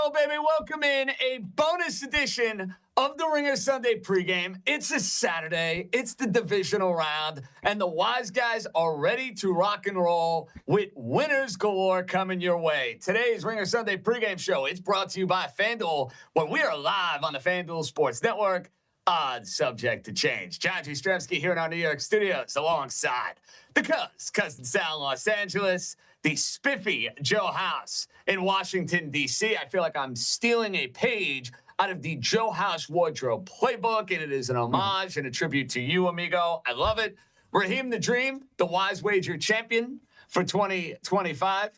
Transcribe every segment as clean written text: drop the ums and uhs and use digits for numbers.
go, baby. Welcome in a bonus edition of the Ringer Sunday pregame. It's a Saturday. It's the divisional round, and the wise guys are ready to rock and roll with winners galore coming your way. Today's Ringer Sunday pregame show, it's brought to you by FanDuel, where we are live on the FanDuel Sports Network. Odds subject to change. John Jastremski here in our New York studios alongside the cousin Sal in Los Angeles, the spiffy Joe House in Washington, D.C. I feel like I'm stealing a page out of the Joe House wardrobe playbook, and it is an homage and a tribute to you, amigo. I love it. Raheem the Dream, the wise wager champion for 2025.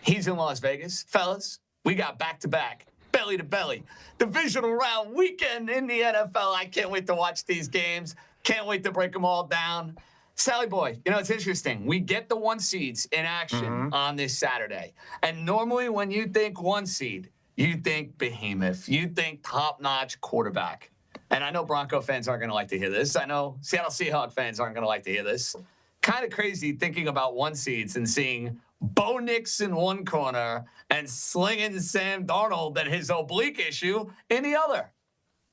He's in Las Vegas. Fellas, we got back-to-back, belly-to-belly, divisional round weekend in the NFL. I can't wait to watch these games. Can't wait to break them all down. Sally boy, you know, it's interesting. We get the one seeds in action on this Saturday. And normally when you think one seed, you think behemoth. You think top-notch quarterback. And I know Bronco fans aren't going to like to hear this. I know Seattle Seahawks fans aren't going to like to hear this. Kind of crazy thinking about one seeds and seeing Bo Nix in one corner and slinging Sam Darnold and his oblique issue in the other.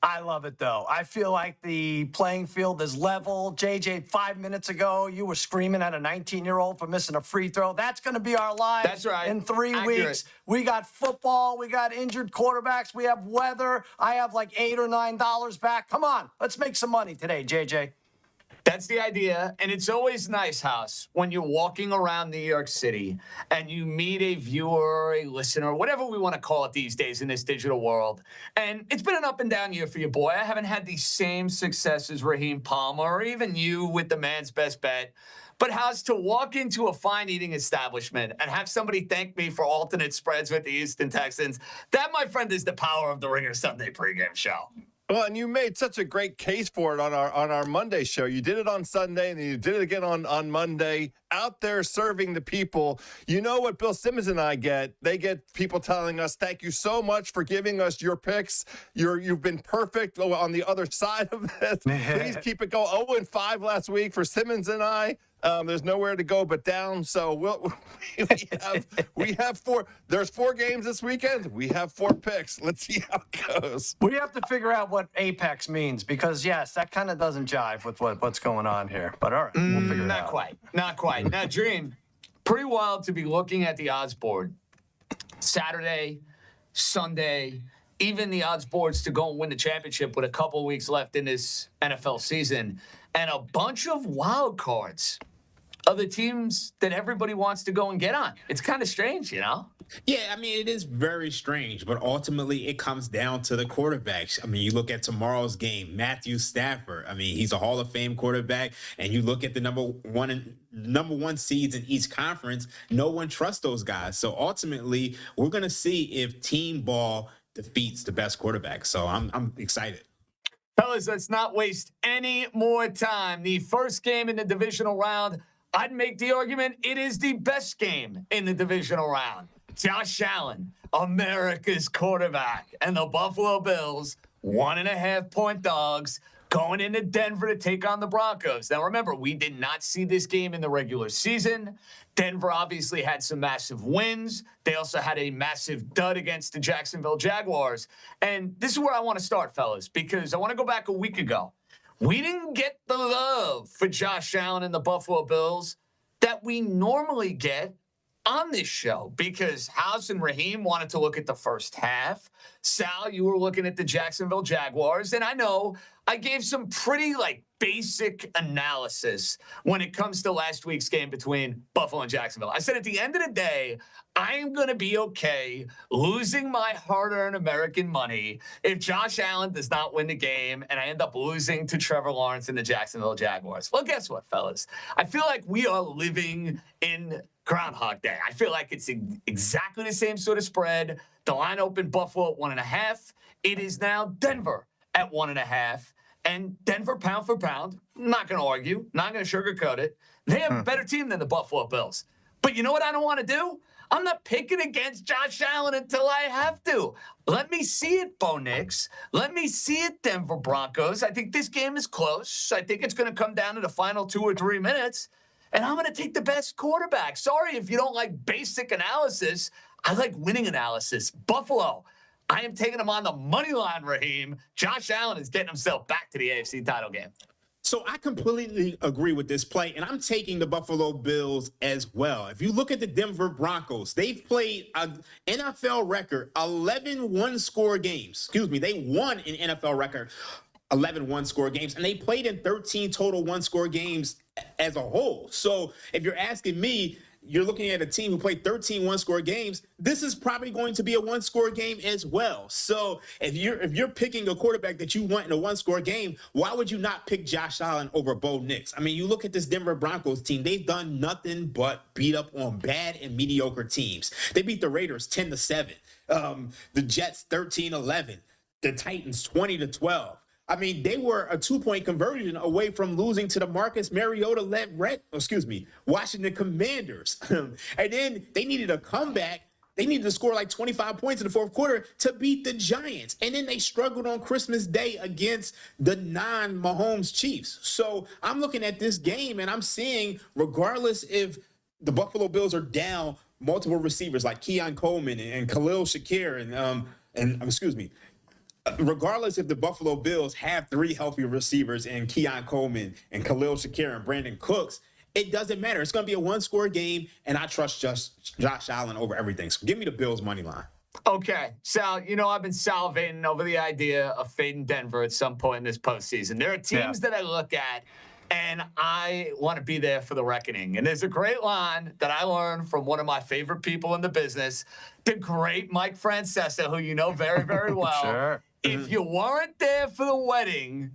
I love it, though. I feel like the playing field is level. JJ, 5 minutes ago, you were screaming at a 19-year-old for missing a free throw. That's going to be our lives. That's right. In 3 weeks. We got football. We got injured quarterbacks. We have weather. I have like $8 or $9 back. Come on. Let's make some money today, JJ. That's the idea, and it's always nice, House, when you're walking around New York City and you meet a viewer, a listener, whatever we want to call it these days in this digital world. And it's been an up and down year for you, boy. I haven't had the same success as Raheem Palmer or even you with the man's best bet. But House, to walk into a fine eating establishment and have somebody thank me for alternate spreads with the Houston Texans, that, my friend, is the power of the Ringer Sunday pregame show. Well, and you made such a great case for it on our Monday show. You did it on Sunday, and you did it again on Monday, out there serving the people. You know what Bill Simmons and I get? They get people telling us, thank you so much for giving us your picks. You've been perfect on the other side of this. Please keep it going. 0-5 last week for Simmons and I. There's nowhere to go but down. So we have four. There's 4 games this weekend. We have 4 picks. Let's see how it goes. We have to figure out what apex means because, yes, that kind of doesn't jive with what's going on here. But all right, we'll figure it out. Not quite. Now, Dream, pretty wild to be looking at the odds board. Saturday, Sunday, even the odds boards to go and win the championship with a couple of weeks left in this NFL season, and a bunch of wild cards of the teams that everybody wants to go and get on. It's kind of strange, you know? Yeah, I mean, it is very strange, but ultimately it comes down to the quarterbacks. I mean, you look at tomorrow's game, Matthew Stafford. I mean, he's a Hall of Fame quarterback, and you look at the number one seeds in each conference, no one trusts those guys. So ultimately, we're going to see if team ball defeats the best quarterback. So I'm excited. Fellas, let's not waste any more time. The first game in the divisional round, I'd make the argument it is the best game in the divisional round. Josh Allen, America's quarterback, and the Buffalo Bills, 1.5-point dogs, going into Denver to take on the Broncos. Now, remember, we did not see this game in the regular season. Denver obviously had some massive wins. They also had a massive dud against the Jacksonville Jaguars. And this is where I want to start, fellas, because I want to go back a week ago. We didn't get the love for Josh Allen and the Buffalo Bills that we normally get on this show because House and Raheem wanted to look at the first half. Sal, you were looking at the Jacksonville Jaguars. And I know I gave some pretty basic analysis when it comes to last week's game between Buffalo and Jacksonville. I said at the end of the day, I am going to be okay losing my hard-earned American money if Josh Allen does not win the game and I end up losing to Trevor Lawrence and the Jacksonville Jaguars. Well, guess what, fellas? I feel like we are living in Groundhog Day. I feel like it's exactly the same sort of spread. The line opened Buffalo at 1.5. It is now Denver at 1.5. And Denver, pound for pound, not going to argue, not going to sugarcoat it. They have a better team than the Buffalo Bills. But you know what I don't want to do? I'm not picking against Josh Allen until I have to. Let me see it, Bo Nix. Let me see it, Denver Broncos. I think this game is close. I think it's going to come down to the final 2 or 3 minutes. And I'm going to take the best quarterback. Sorry if you don't like basic analysis. I like winning analysis. Buffalo, I am taking them on the money line, Raheem. Josh Allen is getting himself back to the AFC title game. So I completely agree with this play, and I'm taking the Buffalo Bills as well. If you look at the Denver Broncos, they've played an NFL record 11 one-score games. Excuse me, they won an NFL record 11 one-score games, and they played in 13 total one-score games as a whole. So if you're asking me, you're looking at a team who played 13 one-score games. This is probably going to be a one-score game as well. So if you're picking a quarterback that you want in a one-score game, why would you not pick Josh Allen over Bo Nix? I mean, you look at this Denver Broncos team. They've done nothing but beat up on bad and mediocre teams. They beat the Raiders 10-7, the Jets 13-11, the Titans 20-12. I mean, they were a 2-point conversion away from losing to the Marcus Mariota-led Washington Commanders. And then they needed a comeback. They needed to score like 25 points in the fourth quarter to beat the Giants. And then they struggled on Christmas Day against the non-Mahomes Chiefs. So I'm looking at this game and I'm seeing, regardless if the Buffalo Bills are down multiple receivers like Keon Coleman and Khalil Shakir regardless if the Buffalo Bills have 3 healthy receivers in Keon Coleman and Khalil Shakir and Brandon Cooks, it doesn't matter. It's going to be a one-score game, and I trust Josh Allen over everything. So give me the Bills' money line. Okay, Sal, I've been salivating over the idea of fading Denver at some point in this postseason. There are teams that I look at, and I want to be there for the reckoning. And there's a great line that I learned from one of my favorite people in the business, the great Mike Francesa, who you know very, very well. Sure. If you weren't there for the wedding,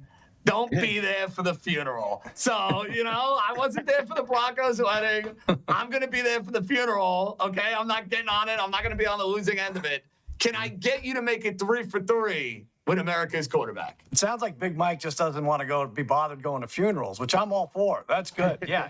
don't be there for the funeral. So, I wasn't there for the Broncos wedding. I'm going to be there for the funeral, okay? I'm not getting on it. I'm not going to be on the losing end of it. Can I get you to make it 3 for 3 with America's quarterback? It sounds like Big Mike just doesn't want to be bothered going to funerals, which I'm all for. That's good. Yeah.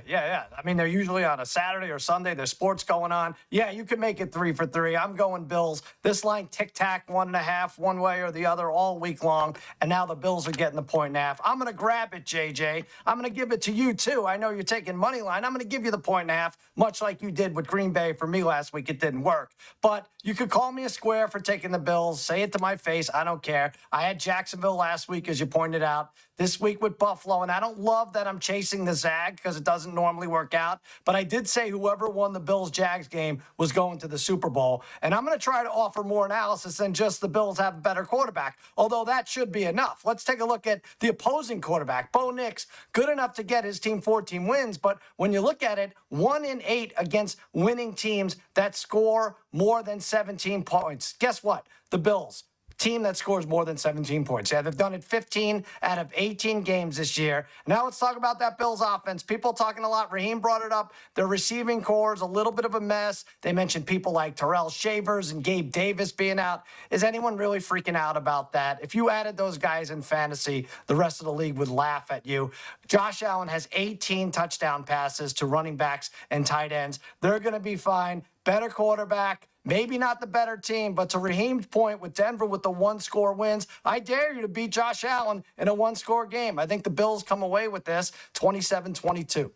I mean, they're usually on a Saturday or Sunday. There's sports going on. Yeah, you can make it 3 for 3. I'm going Bills. This line tic-tac 1.5 one way or the other all week long, and now the Bills are getting the 1.5. I'm going to grab it, JJ. I'm going to give it to you, too. I know you're taking money line. I'm going to give you the 1.5, much like you did with Green Bay for me last week. It didn't work. But you could call me a square for taking the Bills. Say it to my face. I don't care. I had Jacksonville last week, as you pointed out. This week with Buffalo, and I don't love that I'm chasing the Zag because it doesn't normally work out, but I did say whoever won the Bills-Jags game was going to the Super Bowl, and I'm going to try to offer more analysis than just the Bills have a better quarterback, although that should be enough. Let's take a look at the opposing quarterback, Bo Nix, good enough to get his team 14 wins, but when you look at it, 1 in 8 against winning teams that score more than 17 points. Guess what? The Bills. Team that scores more than 17 points. Yeah, they've done it 15 out of 18 games this year. Now let's talk about that Bills offense. People talking a lot. Raheem brought it up. Their receiving core is a little bit of a mess. They mentioned people like Terrell Shavers and Gabe Davis being out. Is anyone really freaking out about that? If you added those guys in fantasy, the rest of the league would laugh at you. Josh Allen has 18 touchdown passes to running backs and tight ends. They're going to be fine. Better quarterback. Maybe not the better team, but to Raheem's point with Denver with the 1-score wins, I dare you to beat Josh Allen in a 1-score game. I think the Bills come away with this 27-22.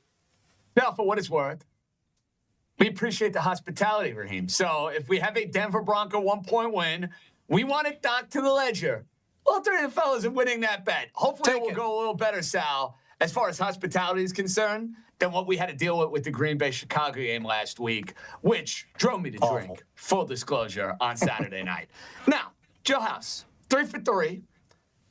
Now, for what it's worth, we appreciate the hospitality, Raheem. So if we have a Denver Bronco 1-point win, we want it docked to the ledger. All 3 of the fellas are winning that bet. Hopefully it will go a little better, Sal, as far as hospitality is concerned, than what we had to deal with the Green Bay-Chicago game last week, which drove me to drink, full disclosure, on Saturday night. Now, Joe House, 3 for 3.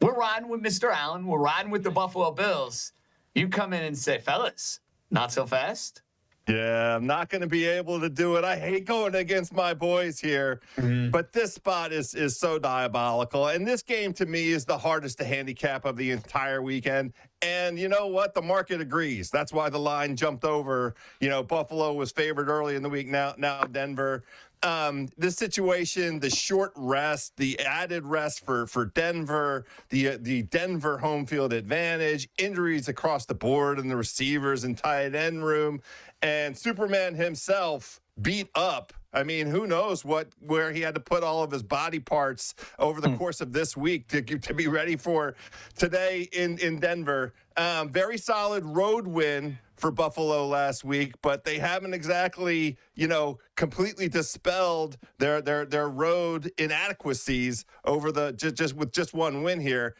We're riding with Mr. Allen. We're riding with the Buffalo Bills. You come in and say, fellas, not so fast. Yeah, I'm not going to be able to do it. I hate going against my boys here, but this spot is so diabolical. And this game, to me, is the hardest to handicap of the entire weekend. And you know what? The market agrees. That's why the line jumped over. Buffalo was favored early in the week. Now Denver. This situation, the short rest, the added rest for Denver, the Denver home field advantage, injuries across the board in the receivers and tight end room, and Superman himself beat up. I mean, who knows where he had to put all of his body parts over the course of this week to be ready for today in Denver. Very solid road win for Buffalo last week, but they haven't exactly, completely dispelled their road inadequacies over the just one win here.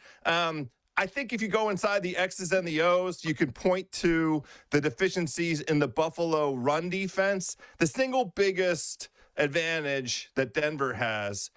I think if you go inside the X's and the O's, you can point to the deficiencies in the Buffalo run defense. The single biggest advantage that Denver has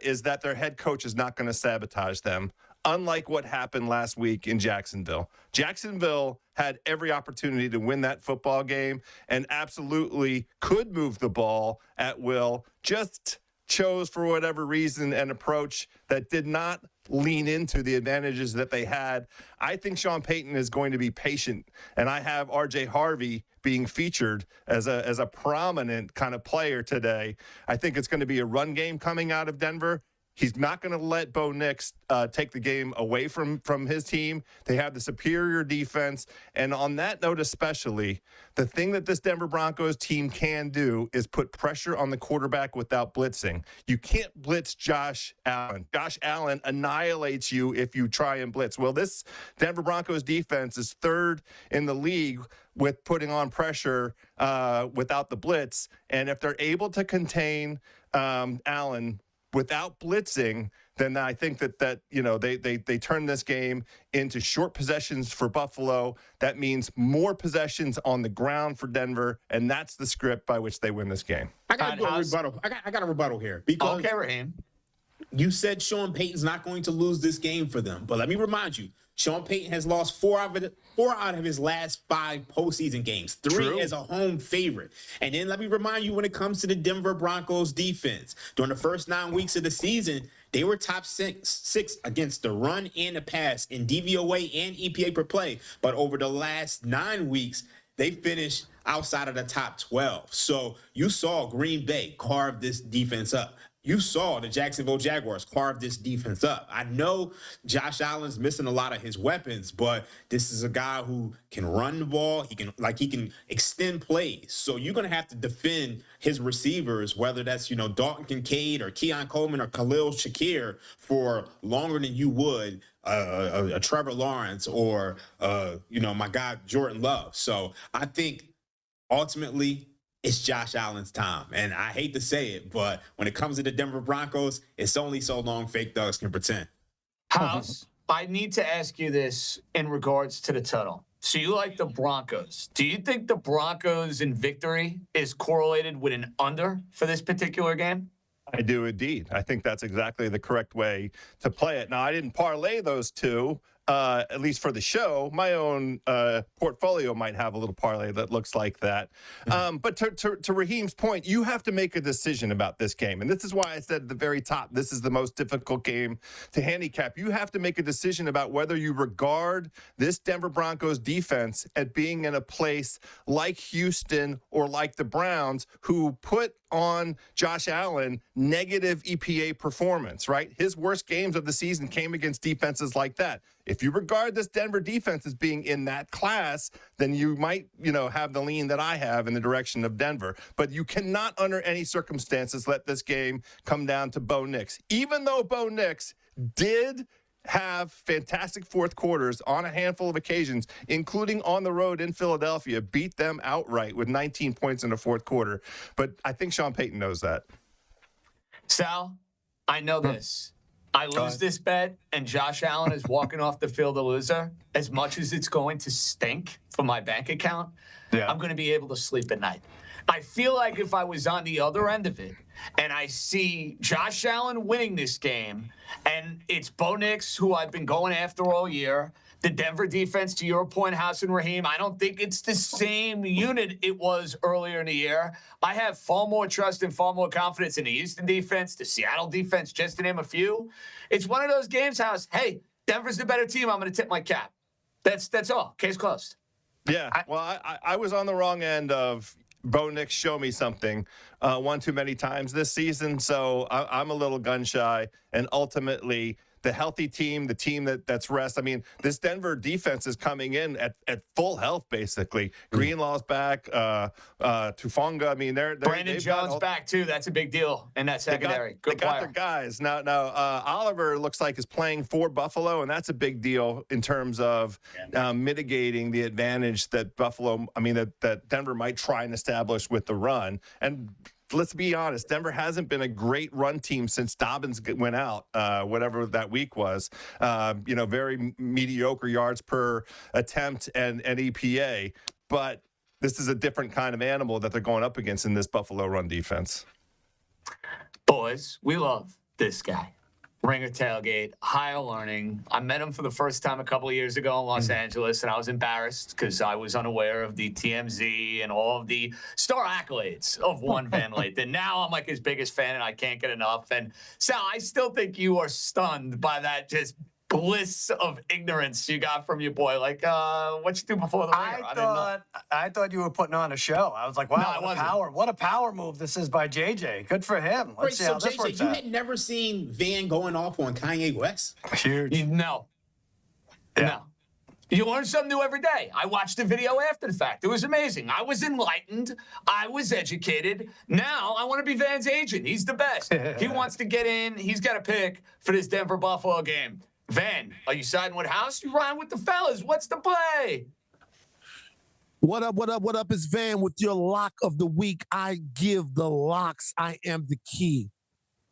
is that their head coach is not going to sabotage them, unlike what happened last week in Jacksonville. Jacksonville had every opportunity to win that football game and absolutely could move the ball at will, just chose for whatever reason an approach that did not lean into the advantages that they had. I think Sean Payton is going to be patient, and I have R.J. Harvey being featured as a prominent kind of player today. I think it's going to be a run game coming out of Denver. He's not going to let Bo Nix take the game away from his team. They have the superior defense. And on that note especially, the thing that this Denver Broncos team can do is put pressure on the quarterback without blitzing. You can't blitz Josh Allen. Josh Allen annihilates you if you try and blitz. Well, this Denver Broncos defense is third in the league with putting on pressure without the blitz. And if they're able to contain Allen without blitzing, then I think that they turn this game into short possessions for Buffalo. That means more possessions on the ground for Denver, and that's the script by which they win this game. I got a rebuttal. I got a rebuttal here because Raheem. You said Sean Payton's not going to lose this game for them, but let me remind you, Sean Payton has lost four out of his last 5 postseason games, 3 as a home favorite. And then let me remind you, when it comes to the Denver Broncos defense, during the first 9 weeks of the season, they were top six against the run and the pass in DVOA and EPA per play. But over the last 9 weeks, they finished outside of the top 12. So you saw Green Bay carve this defense up. You saw the Jacksonville Jaguars carve this defense up. I know Josh Allen's missing a lot of his weapons, but this is a guy who can run the ball. He can extend plays. So you're going to have to defend his receivers, whether that's, Dalton Kincaid or Keon Coleman or Khalil Shakir, for longer than you would a Trevor Lawrence or, my guy Jordan Love. So I think ultimately it's Josh Allen's time. And I hate to say it, but when it comes to the Denver Broncos, it's only so long fake thugs can pretend. House, I need to ask you this in regards to the total. So you like the Broncos. Do you think the Broncos in victory is correlated with an under for this particular game? I do indeed. I think that's exactly the correct way to play it. Now, I didn't parlay those two, at least for the show. My own portfolio might have a little parlay that looks like that. But to Raheem's point, you have to make a decision about this game. And this is why I said at the very top, this is the most difficult game to handicap. You have to make a decision about whether you regard this Denver Broncos defense at being in a place like Houston or like the Browns, who put on Josh Allen negative EPA performance, right? His worst games of the season came against defenses like that. If you regard this Denver defense as being in that class, then you might, have the lean that I have in the direction of Denver. But you cannot, under any circumstances, let this game come down to Bo Nix. Even though Bo Nix did have fantastic fourth quarters on a handful of occasions, including on the road in Philadelphia, beat them outright with 19 points in the fourth quarter. But I think Sean Payton knows that. Sal, I know this. I lose this bet, and Josh Allen is walking off the field a loser. As much as it's going to stink for my bank account, I'm going to be able to sleep at night. I feel like if I was on the other end of it and I see Josh Allen winning this game, and it's Bo Nix, who I've been going after all year, the Denver defense, to your point, House and Raheem, I don't think it's the same unit it was earlier in the year. I have far more trust and far more confidence in the Houston defense, the Seattle defense, just to name a few. It's one of those games, House, hey, Denver's the better team. I'm going to tip my cap. That's all. Case closed. Yeah, well, I was on the wrong end of Bo Nix show me something one too many times this season, so I'm a little gun shy, and ultimately the healthy team, the team that's rest. I mean, this Denver defense is coming in at full health, basically. Greenlaw's back, Tufonga. I mean, Brandon Jones back too. That's a big deal in that secondary. They got their guys. Now, Oliver looks like is playing for Buffalo, and that's a big deal in terms of mitigating the advantage that that Denver might try and establish with the run. And let's be honest, Denver hasn't been a great run team since Dobbins went out, whatever that week was. Very mediocre yards per attempt and EPA. But this is a different kind of animal that they're going up against in this Buffalo run defense. Boys, we love this guy. Ringer Tailgate, higher learning. I met him for the first time a couple of years ago in Los Angeles, and I was embarrassed because I was unaware of the TMZ and all of the star accolades of one Van Lathan. Now I'm like his biggest fan, and I can't get enough. And Sal, I still think you are stunned by that just bliss of ignorance you got from your boy. Like, what you do before the Ringer? I thought you were putting on a show. I was like, wow, what a power move this is by JJ. Good for him. Let's see how this works out. You had never seen Van going off on Kanye West? Huge. No. Yeah. No. You learn something new every day. I watched the video after the fact. It was amazing. I was enlightened. I was educated. Now I want to be Van's agent. He's the best. He wants to get in. He's got a pick for this Denver-Buffalo game. Van, are you siding with House? You riding with the fellas? What's the play? What up, what up, what up? It's Van with your lock of the week. I give the locks. I am the key.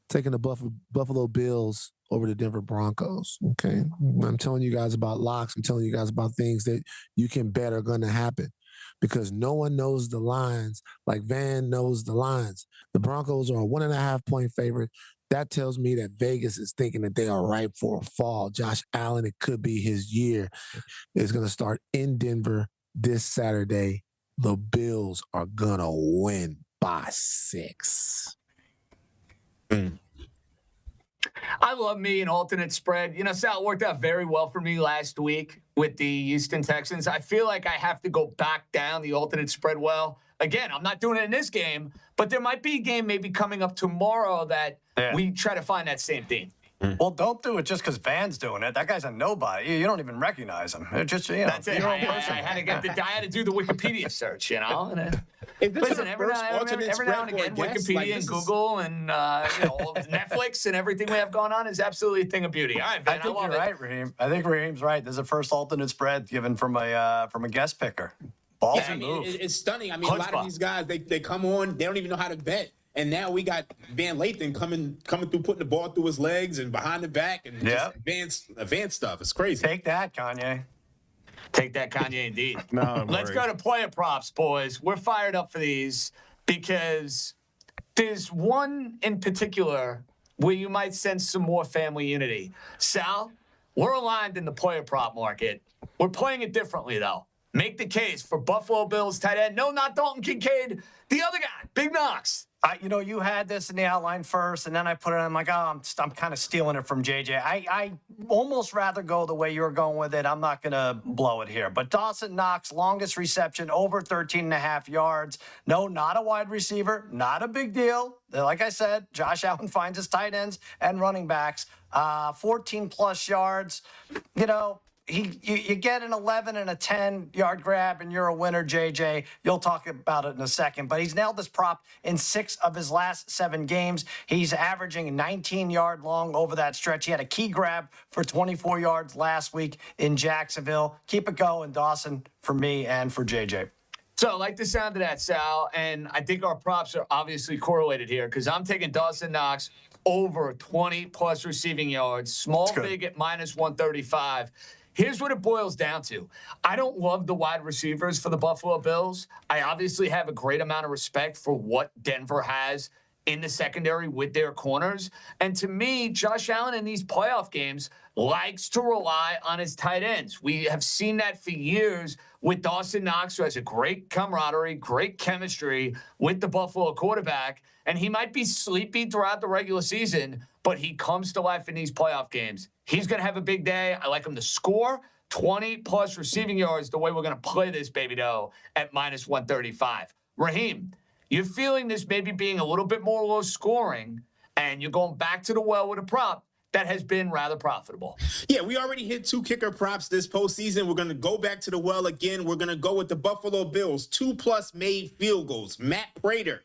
Taking the Buffalo Bills over the Denver Broncos, okay? I'm telling you guys about locks. I'm telling you guys about things that you can bet are going to happen because no one knows the lines like Van knows the lines. The Broncos are a 1.5-point favorite. That tells me that Vegas is thinking that they are ripe for a fall. Josh Allen, it could be his year. It's going to start in Denver this Saturday. The Bills are going to win by 6. I love me an alternate spread. Sal, it worked out very well for me last week with the Houston Texans. I feel like I have to go back down the alternate spread well. Again, I'm not doing it in this game, but there might be a game maybe coming up tomorrow that we try to find that same theme. Well, don't do it just because Van's doing it. That guy's a nobody. You don't even recognize him. It's just, that's it. I had to do the Wikipedia search, And, listen, every now and again, Wikipedia and Google and Netflix and everything we have going on is absolutely a thing of beauty. All right, Van, I think you're right, Raheem. I think Raheem's right. There's a first alternate spread given from a guest picker. It's stunning. I mean, a lot of these guys, they come on, they don't even know how to bet. And now we got Van Lathan coming through, putting the ball through his legs and behind the back and just advanced stuff. It's crazy. Take that, Kanye. Take that, Kanye, indeed. No, let's go to player props, boys. We're fired up for these because there's one in particular where you might sense some more family unity. Sal, we're aligned in the player prop market. We're playing it differently, though. Make the case for Buffalo Bills tight end. No, not Dalton Kincaid. The other guy, Big Knox. You had this in the outline first, and then I put it on. I'm like, I'm kind of stealing it from JJ. I almost rather go the way you're going with it. I'm not going to blow it here. But Dawson Knox, longest reception, over 13.5 yards. No, not a wide receiver. Not a big deal. Like I said, Josh Allen finds his tight ends and running backs. 14-plus yards. You get an 11 and a 10-yard grab, and you're a winner, JJ. You'll talk about it in a second. But he's nailed this prop in 6 of his last 7 games. He's averaging 19-yard long over that stretch. He had a key grab for 24 yards last week in Jacksonville. Keep it going, Dawson, for me and for JJ. So I like the sound of that, Sal. And I think our props are obviously correlated here because I'm taking Dawson Knox over 20-plus receiving yards. Small big at minus 135. Here's what it boils down to. I don't love the wide receivers for the Buffalo Bills. I obviously have a great amount of respect for what Denver has in the secondary with their corners. And to me, Josh Allen in these playoff games likes to rely on his tight ends. We have seen that for years with Dawson Knox, who has a great camaraderie, great chemistry with the Buffalo quarterback. And he might be sleepy throughout the regular season, but he comes to life in these playoff games. He's going to have a big day. I like him to score 20-plus receiving yards the way we're going to play this baby dough at minus 135. Raheem, you're feeling this maybe being a little bit more low scoring, and you're going back to the well with a prop. that has been rather profitable. Yeah, we already hit 2 kicker props this postseason. We're going to go back to the well again. We're going to go with the Buffalo Bills, 2+ made field goals. Matt Prater,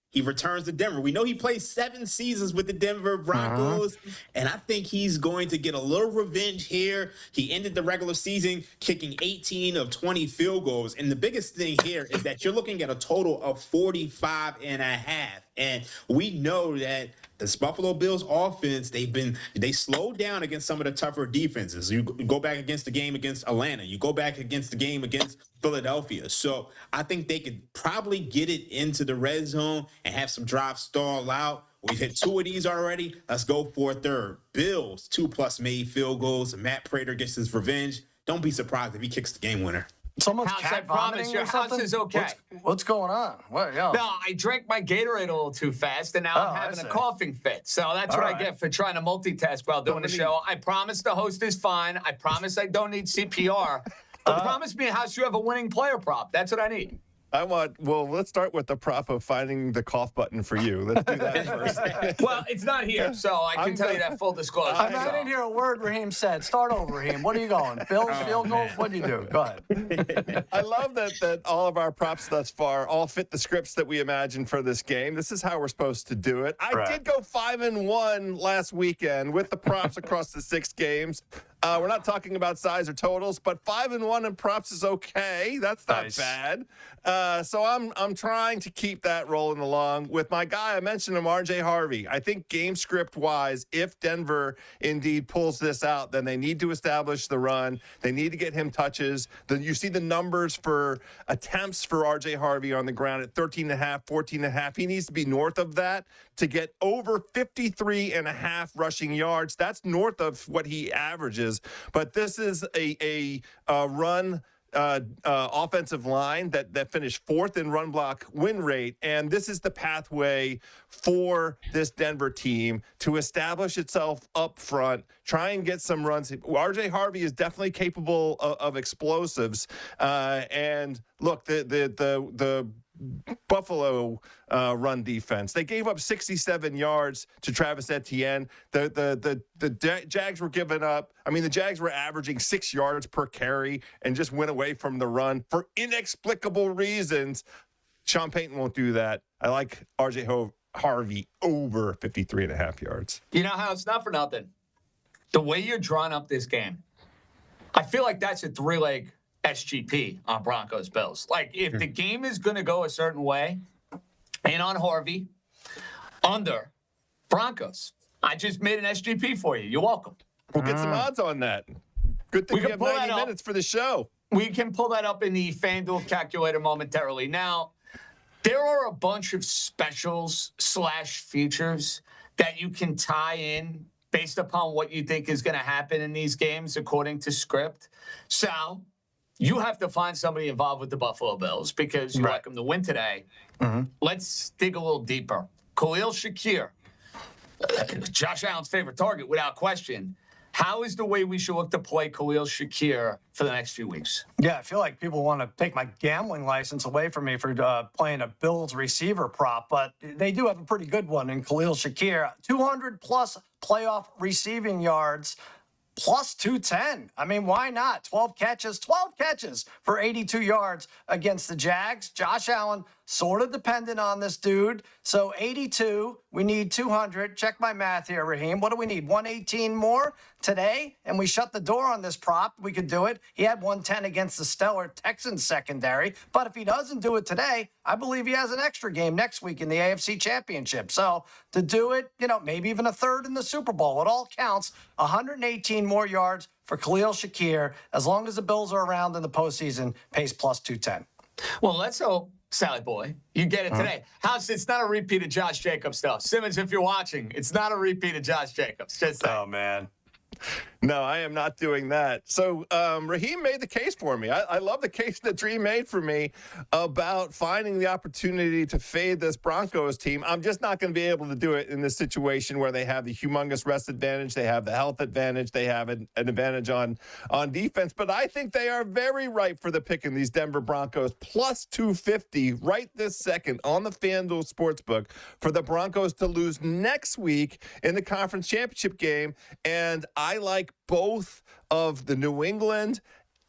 he returns to Denver. We know he played 7 seasons with the Denver Broncos, and I think he's going to get a little revenge here. He ended the regular season kicking 18 of 20 field goals, and the biggest thing here is that you're looking at a total of 45.5, and we know that this Buffalo Bills offense, they slowed down against some of the tougher defenses. You go back against the game against Atlanta. You go back against the game against Philadelphia. So I think they could probably get it into the red zone and have some drives stall out. We've hit 2 of these already. Let's go for a third. Bills, 2+ made field goals. Matt Prater gets his revenge. Don't be surprised if he kicks the game winner. Someone's House, I cat promise vomiting your or something? house is okay. What's going on? What? Yeah. No, I drank my Gatorade a little too fast, and now I'm having a coughing fit. So that's what I get for trying to multitask while doing the show. I promise the host is fine. I promise I don't need CPR. But promise me, House, you have a winning player prop. That's what I need. Let's start with the prop of finding the cough button for you. Let's do that first. Well, it's not here, so I can tell you that full disclosure. I didn't hear a word Raheem said. Start over, Raheem. What are you going? Bills, field goals? What do you do? Go ahead. I love that all of our props thus far all fit the scripts that we imagined for this game. This is how we're supposed to do it. I did go 5-1 last weekend with the props across the 6 games. We're not talking about size or totals, but 5-1 in props is okay. That's not bad. So I'm trying to keep that rolling along with my guy. I mentioned him, RJ Harvey. I think game script wise, if Denver indeed pulls this out, then they need to establish the run. They need to get him touches. You see the numbers for attempts for RJ Harvey on the ground at 13.5, 14.5. He needs to be north of that to get over 53.5 rushing yards. That's north of what he averages. But this is a run offensive line that finished 4th in run block win rate. And this is the pathway for this Denver team to establish itself up front, try and get some runs. RJ Harvey is definitely capable of explosives. And look, the Buffalo run defense, they gave up 67 yards to Travis Etienne. The Jags were giving up. I mean, the Jags were averaging 6 yards per carry and just went away from the run for inexplicable reasons. Sean Payton won't do that. I like RJ Harvey over 53.5 yards. You know how it's not for nothing. The way you're drawing up this game, I feel like that's a 3-leg SGP on Broncos Bills. Like, if the game is going to go a certain way, and on Harvey, under Broncos, I just made an SGP for you. You're welcome. We'll get some odds on that. Good thing we have 90 minutes for the show. We can pull that up in the FanDuel calculator momentarily. Now, there are a bunch of specials / features that you can tie in based upon what you think is going to happen in these games according to script. So you have to find somebody involved with the Buffalo Bills because you like them to win today. Let's dig a little deeper. Khalil Shakir, Josh Allen's favorite target, without question. How is the way we should look to play Khalil Shakir for the next few weeks? Yeah, I feel like people want to take my gambling license away from me for playing a Bills receiver prop, but they do have a pretty good one in Khalil Shakir. 200-plus playoff receiving yards. Plus 210. I mean, why not? 12 catches for 82 yards against the Jags. Josh Allen sort of dependent on this dude. So 82, we need 200. Check my math here, Raheem. What do we need? 118 more today? And we shut the door on this prop. We could do it. He had 110 against the stellar Texans secondary. But if he doesn't do it today, I believe he has an extra game next week in the AFC Championship. So to do it, maybe even a third in the Super Bowl, it all counts. 118 more yards for Khalil Shakir. As long as the Bills are around in the postseason, pays plus 210. Well, let's hope, Sally Boy, you get it today. House, it's not a repeat of Josh Jacobs stuff. Simmons, if you're watching, it's not a repeat of Josh Jacobs. Just oh, man. No, I am not doing that. So Raheem made the case for me. I love the case that Dream made for me about finding the opportunity to fade this Broncos team. I'm just not going to be able to do it in this situation where they have the humongous rest advantage, they have the health advantage, they have an advantage on defense. But I think they are very ripe for the pick in these Denver Broncos, plus 250 right this second on the FanDuel Sportsbook for the Broncos to lose next week in the conference championship game. And I like both of the New England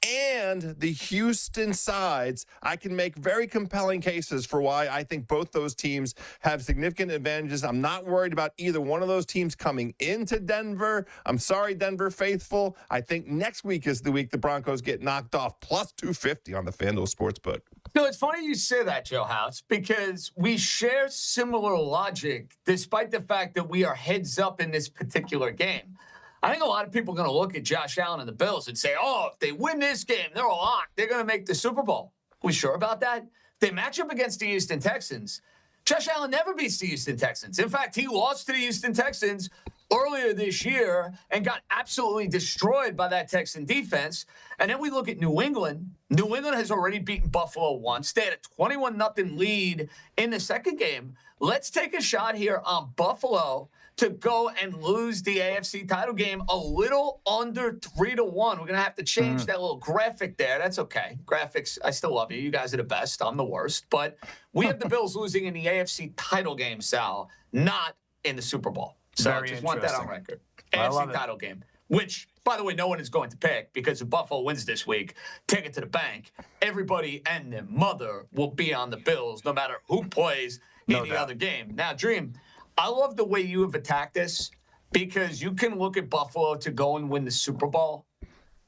and the Houston sides. I can make very compelling cases for why I think both those teams have significant advantages. I'm not worried about either one of those teams coming into Denver. I'm sorry, Denver faithful. I think next week is the week the Broncos get knocked off, plus 250 on the FanDuel Sportsbook. No, it's funny you say that, Joe House, because we share similar logic despite the fact that we are heads up in this particular game. I think a lot of people are going to look at Josh Allen and the Bills and say, oh, if they win this game, they're a lock. They're going to make the Super Bowl. We sure about that? If they match up against the Houston Texans, Josh Allen never beats the Houston Texans. In fact, he lost to the Houston Texans earlier this year and got absolutely destroyed by that Texan defense. And then we look at New England. New England has already beaten Buffalo once. They had a 21-0 lead in the second game. Let's take a shot here on Buffalo to go and lose the AFC title game a little under 3-1. We're going to have to change that little graphic there. That's okay. Graphics, I still love you. You guys are the best. I'm the worst. But we have the Bills losing in the AFC title game, Sal, not in the Super Bowl. So I just want that on record. AFC title game, which, by the way, no one is going to pick because if Buffalo wins this week, take it to the bank. Everybody and their mother will be on the Bills no matter who plays in the other game. Now, Dream, I love the way you have attacked this because you can look at Buffalo to go and win the Super Bowl.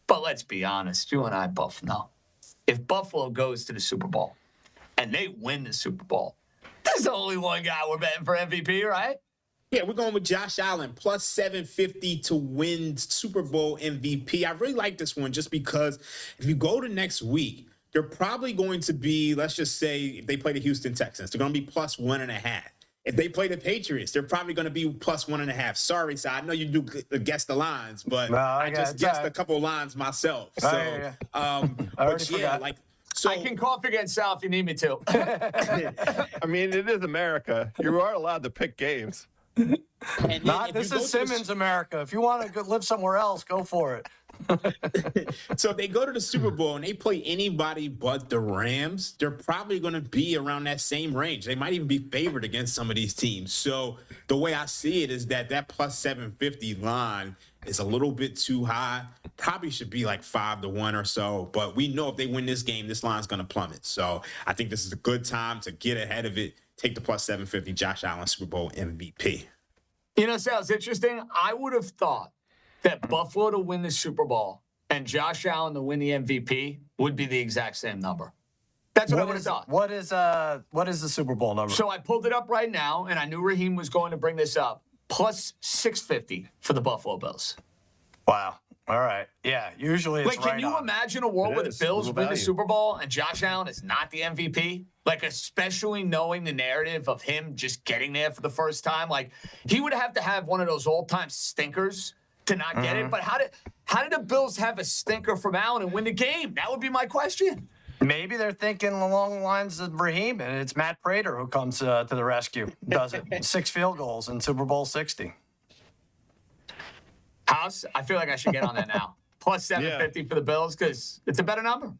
But let's be honest, you and I both know. If Buffalo goes to the Super Bowl and they win the Super Bowl, there's only one guy we're betting for MVP, right? Yeah, we're going with Josh Allen, plus 750 to win Super Bowl MVP. I really like this one just because if you go to next week, they're probably going to be, let's just say, if they play the Houston Texans, they're going to be plus 1.5. If they play the Patriots, they're probably going to be plus 1.5. Sorry, Si, I know you do guess the lines, but I just guessed a couple lines myself. So, but yeah, like. So, I can cough against Sal if you need me to. I mean, it is America. You are allowed to pick games. This is Simmons America. If you want to live somewhere else, go for it. So if they go to the Super Bowl and they play anybody but the Rams, they're probably going to be around that same range. They might even be favored against some of these teams. So the way I see it is that plus 750 line is a little bit too high. Probably should be like 5-1 or so. But we know if they win this game, this line's going to plummet. So I think this is a good time to get ahead of it. Take the plus 750 Josh Allen Super Bowl MVP. You know, sounds interesting. I would have thought that Buffalo to win the Super Bowl and Josh Allen to win the MVP would be the exact same number. That's what I would have thought. What is the Super Bowl number? So I pulled it up right now, and I knew Raheem was going to bring this up. Plus 650 for the Buffalo Bills. Wow. All right. Yeah, usually it's can you imagine a world where the Bills win the Super Bowl and Josh Allen is not the MVP? Like, especially knowing the narrative of him just getting there for the first time. Like, he would have to have one of those all-time stinkers to not get it. But how did the Bills have a stinker from Allen and win the game? That would be my question. Maybe they're thinking along the lines of Raheem, and it's Matt Prater who comes to the rescue, does it. 6 field goals in Super Bowl 60. House, I feel like I should get on that now. Plus 750 for the Bills because it's a better number.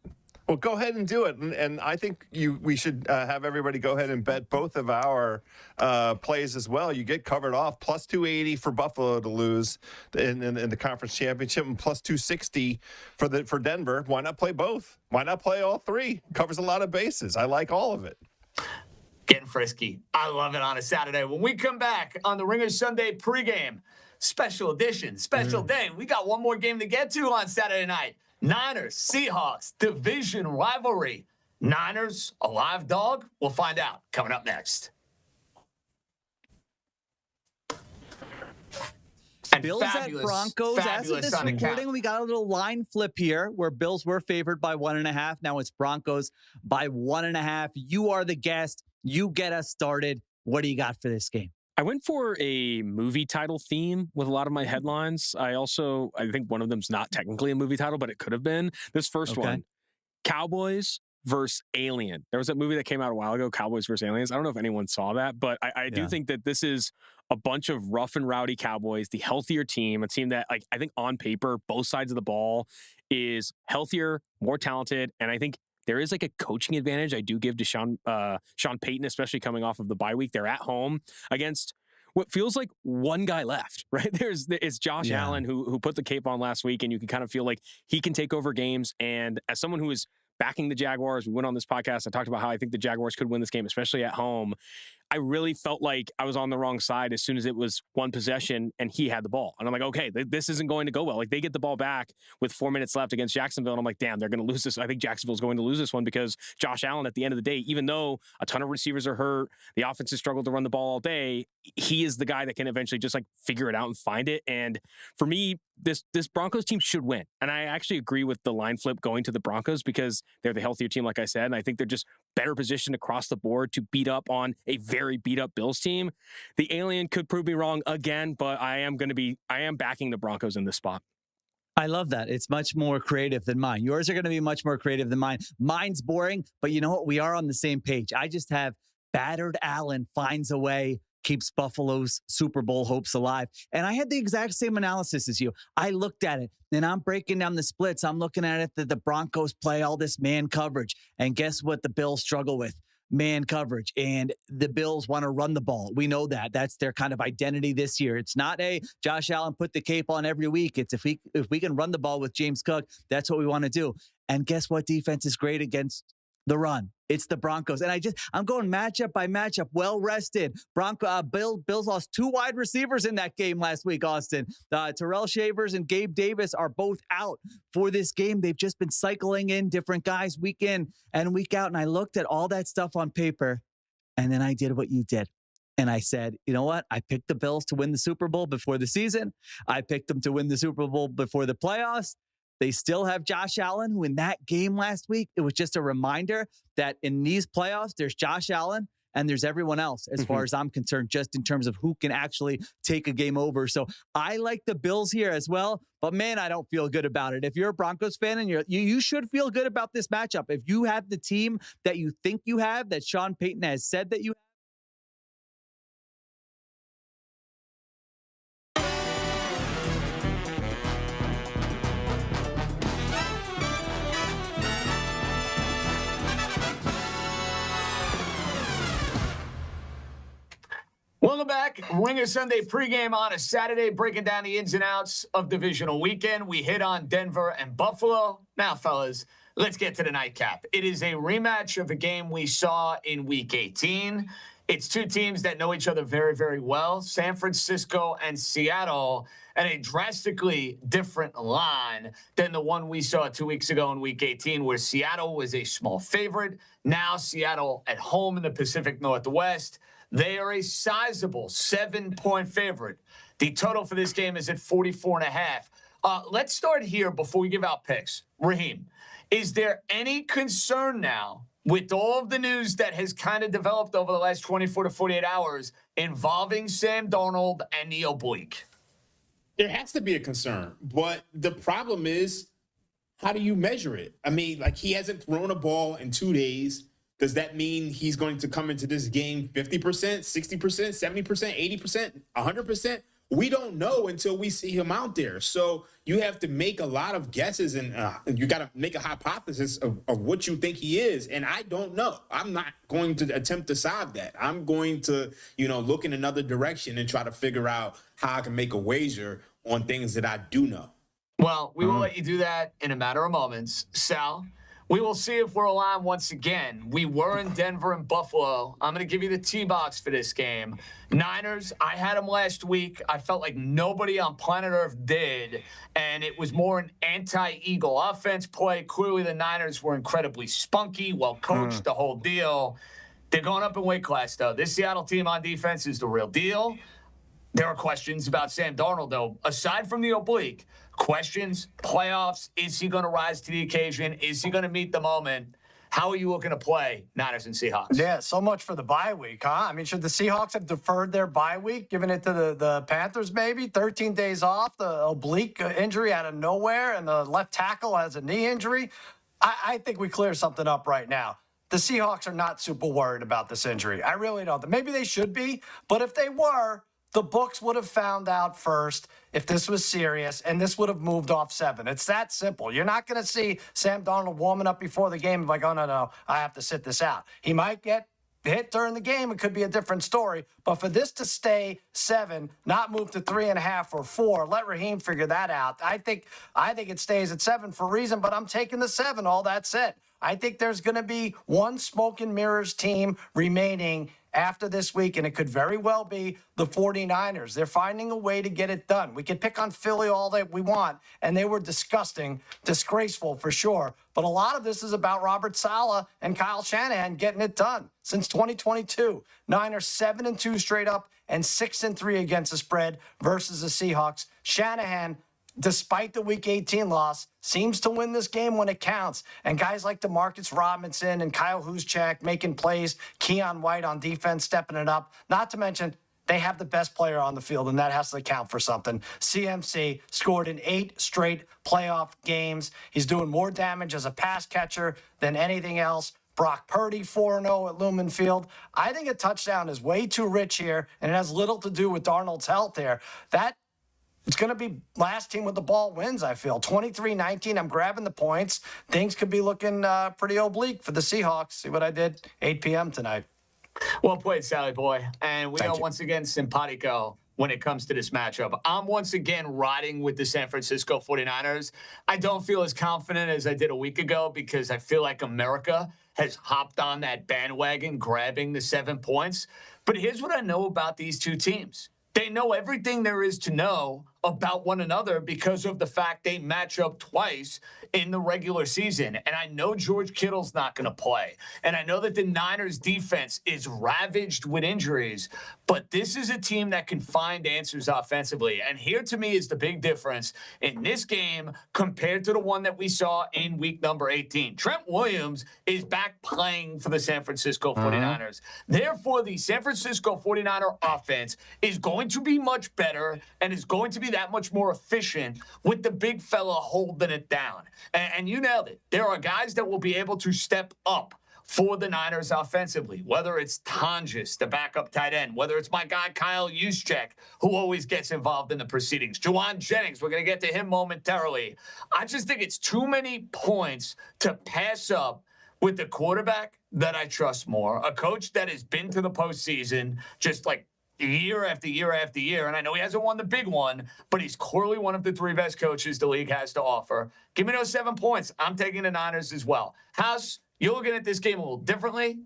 Well, go ahead and do it. And I think we should have everybody go ahead and bet both of our plays as well. You get covered off. Plus 280 for Buffalo to lose in the conference championship and plus 260 for Denver. Why not play both? Why not play all three? Covers a lot of bases. I like all of it. Getting frisky. I love it on a Saturday. When we come back on the Ringer Sunday pregame, special edition, special day. We got one more game to get to on Saturday night. Niners, Seahawks, division rivalry. Niners, a live dog? We'll find out. Coming up next. And Bills at Broncos. As of this recording, we got a little line flip here where Bills were favored by 1.5. Now it's Broncos by 1.5. You are the guest. You get us started. What do you got for this game? I went for a movie title theme with a lot of my headlines. I think one of them's not technically a movie title, but it could have been. This first one, Cowboys versus Alien. There was a movie that came out a while ago, Cowboys versus Aliens. I don't know if anyone saw that, but I do think that this is a bunch of rough and rowdy Cowboys, the healthier team, a team that, like, I think on paper, both sides of the ball is healthier, more talented, and I think there is like a coaching advantage I do give to Sean Payton, especially coming off of the bye week. They're at home against what feels like one guy left, right? It's Josh Allen who put the cape on last week, and you can kind of feel like he can take over games. And as someone who is backing the Jaguars, we went on this podcast, I talked about how I think the Jaguars could win this game, especially at home. I really felt like I was on the wrong side as soon as it was one possession and he had the ball. And I'm like, okay, this isn't going to go well. Like, they get the ball back with 4 minutes left against Jacksonville. And I'm like, damn, they're going to lose this. I think Jacksonville's going to lose this one because Josh Allen, at the end of the day, even though a ton of receivers are hurt, the offense has struggled to run the ball all day, he is the guy that can eventually just like figure it out and find it. And for me, this Broncos team should win. And I actually agree with the line flip going to the Broncos because they're the healthier team, like I said. And I think they're just better positioned across the board to beat up on a very beat up Bills team. The Alien could prove me wrong again, but I am backing the Broncos in this spot. I love that. It's much more creative than mine. Yours are going to be much more creative than mine. Mine's boring, but you know what? We are on the same page. I just have battered Allen finds a way, keeps Buffalo's Super Bowl hopes alive. And I had the exact same analysis as you. I looked at it and I'm breaking down the splits. I'm looking at it that the Broncos play all this man coverage. And guess what the Bills struggle with? Man coverage. And the Bills want to run the ball. We know that. That's their kind of identity this year. It's not a Josh Allen put the cape on every week. It's if we can run the ball with James Cook, that's what we want to do. And guess what defense is great against the run? It's the Broncos. And I'm going matchup by matchup, well rested. Bills lost 2 wide receivers in that game last week, Austin. Terrell Shavers and Gabe Davis are both out for this game. They've just been cycling in different guys week in and week out. And I looked at all that stuff on paper, and then I did what you did. And I said, you know what? I picked the Bills to win the Super Bowl before the season. I picked them to win the Super Bowl before the playoffs. They still have Josh Allen, who in that game last week, it was just a reminder that in these playoffs, there's Josh Allen and there's everyone else, as far as I'm concerned, just in terms of who can actually take a game over. So I like the Bills here as well, but man, I don't feel good about it. If you're a Broncos fan and you should feel good about this matchup. If you have the team that you think you have, that Sean Payton has said that you have, Welcome back. Ringer Sunday pregame on a Saturday, breaking down the ins and outs of divisional weekend. We hit on Denver and Buffalo. Now, fellas, let's get to the nightcap. It is a rematch of a game we saw in Week 18. It's two teams that know each other very, very well, San Francisco and Seattle, and a drastically different line than the one we saw 2 weeks ago in Week 18, where Seattle was a small favorite. Now Seattle at home in the Pacific Northwest. They are a sizable 7-point favorite. The total for this game is at 44.5. Let's start here before we give out picks. Raheem, is there any concern now with all of the news that has kind of developed over the last 24 to 48 hours involving Sam Darnold and the oblique? There has to be a concern, but the problem is, how do you measure it? I mean, like, he hasn't thrown a ball in 2 days. Does that mean he's going to come into this game 50%, 60%, 70%, 80%, 100%? We don't know until we see him out there. So you have to make a lot of guesses, and you got to make a hypothesis of what you think he is. And I don't know. I'm not going to attempt to solve that. I'm going to, look in another direction and try to figure out how I can make a wager on things that I do know. Well, we will let you do that in a matter of moments. Sal, we will see if we're aligned once again. We were in Denver and Buffalo. I'm going to give you the T-box for this game. Niners, I had them last week. I felt like nobody on planet Earth did, and it was more an anti-Eagle offense play. Clearly, the Niners were incredibly spunky, well-coached, the whole deal. They're going up in weight class, though. This Seattle team on defense is the real deal. There are questions about Sam Darnold, though. Aside from the oblique, questions, playoffs, is he going to rise to the occasion? Is he going to meet the moment? How are you looking to play Niners and Seahawks? Yeah, so much for the bye week, huh? I mean, should the Seahawks have deferred their bye week, given it to the Panthers maybe? 13 days off, the oblique injury out of nowhere, and the left tackle has a knee injury. I think we clear something up right now. The Seahawks are not super worried about this injury. I really don't. Maybe they should be, but if they were, the books would have found out first if this was serious, and this would have moved off 7. It's that simple. You're not going to see Sam Darnold warming up before the game like, oh, no, I have to sit this out. He might get hit during the game. It could be a different story. But for this to stay 7, not move to 3.5 or 4, let Raheem figure that out. I think it stays at 7 for a reason, but I'm taking the 7. All that said, I think there's going to be one smoke and mirrors team remaining after this week, and it could very well be the 49ers. They're finding a way to get it done. We can pick on Philly all that we want, and they were disgraceful for sure. But a lot of this is about Robert Saleh and Kyle Shanahan getting it done. Since 2022, Niners 7-2 straight up and 6-3 against the spread versus the Seahawks. Shanahan, despite the Week 18 loss, seems to win this game when it counts. And guys like DeMarcus Robinson and Kyle Juszczyk making plays, Keon White on defense stepping it up. Not to mention, they have the best player on the field, and that has to count for something. CMC scored in 8 straight playoff games. He's doing more damage as a pass catcher than anything else. Brock Purdy 4-0 at Lumen Field. I think a touchdown is way too rich here, and it has little to do with Darnold's health there. It's going to be last team with the ball wins, I feel. 23-19, I'm grabbing the points. Things could be looking pretty oblique for the Seahawks. See what I did? 8 p.m. tonight. Well played, Sally Boy. And we Thank are you. once again simpatico when it comes to this matchup. I'm once again riding with the San Francisco 49ers. I don't feel as confident as I did a week ago because I feel like America has hopped on that bandwagon, grabbing the 7 points. But here's what I know about these two teams. They know everything there is to know about one another because of the fact they match up twice in the regular season. And I know George Kittle's not going to play. And I know that the Niners defense is ravaged with injuries. But this is a team that can find answers offensively. And here to me is the big difference in this game compared to the one that we saw in week number 18. Trent Williams is back playing for the San Francisco 49ers. Therefore, the San Francisco 49er offense is going to be much better and is going to be that much more efficient with the big fella holding it down. And you nailed it. There are guys that will be able to step up for the Niners offensively, whether it's Tonjes, the backup tight end, whether it's my guy Kyle Juszczyk, who always gets involved in the proceedings, Juwan Jennings, we're going to get to him momentarily. I just think it's too many points to pass up with the quarterback that I trust more, a coach that has been to the postseason just like year after year after year. And I know he hasn't won the big one, but he's clearly one of the 3 best coaches the league has to offer. Give me those 7 points. I'm taking the Niners as well. House, you're looking at this game a little differently.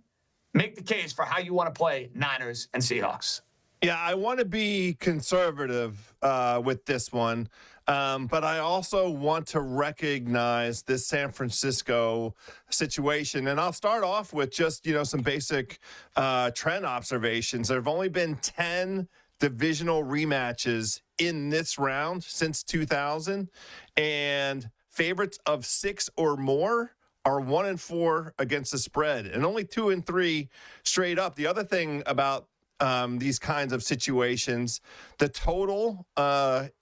Make the case for how you want to play Niners and Seahawks. Yeah, I want to be conservative with this one, but I also want to recognize this San Francisco situation. And I'll start off with just, some basic trend observations. There have only been 10 divisional rematches in this round since 2000, and favorites of 6 or more are 1-4 against the spread, and only 2-3 straight up. The other thing about these kinds of situations, the total,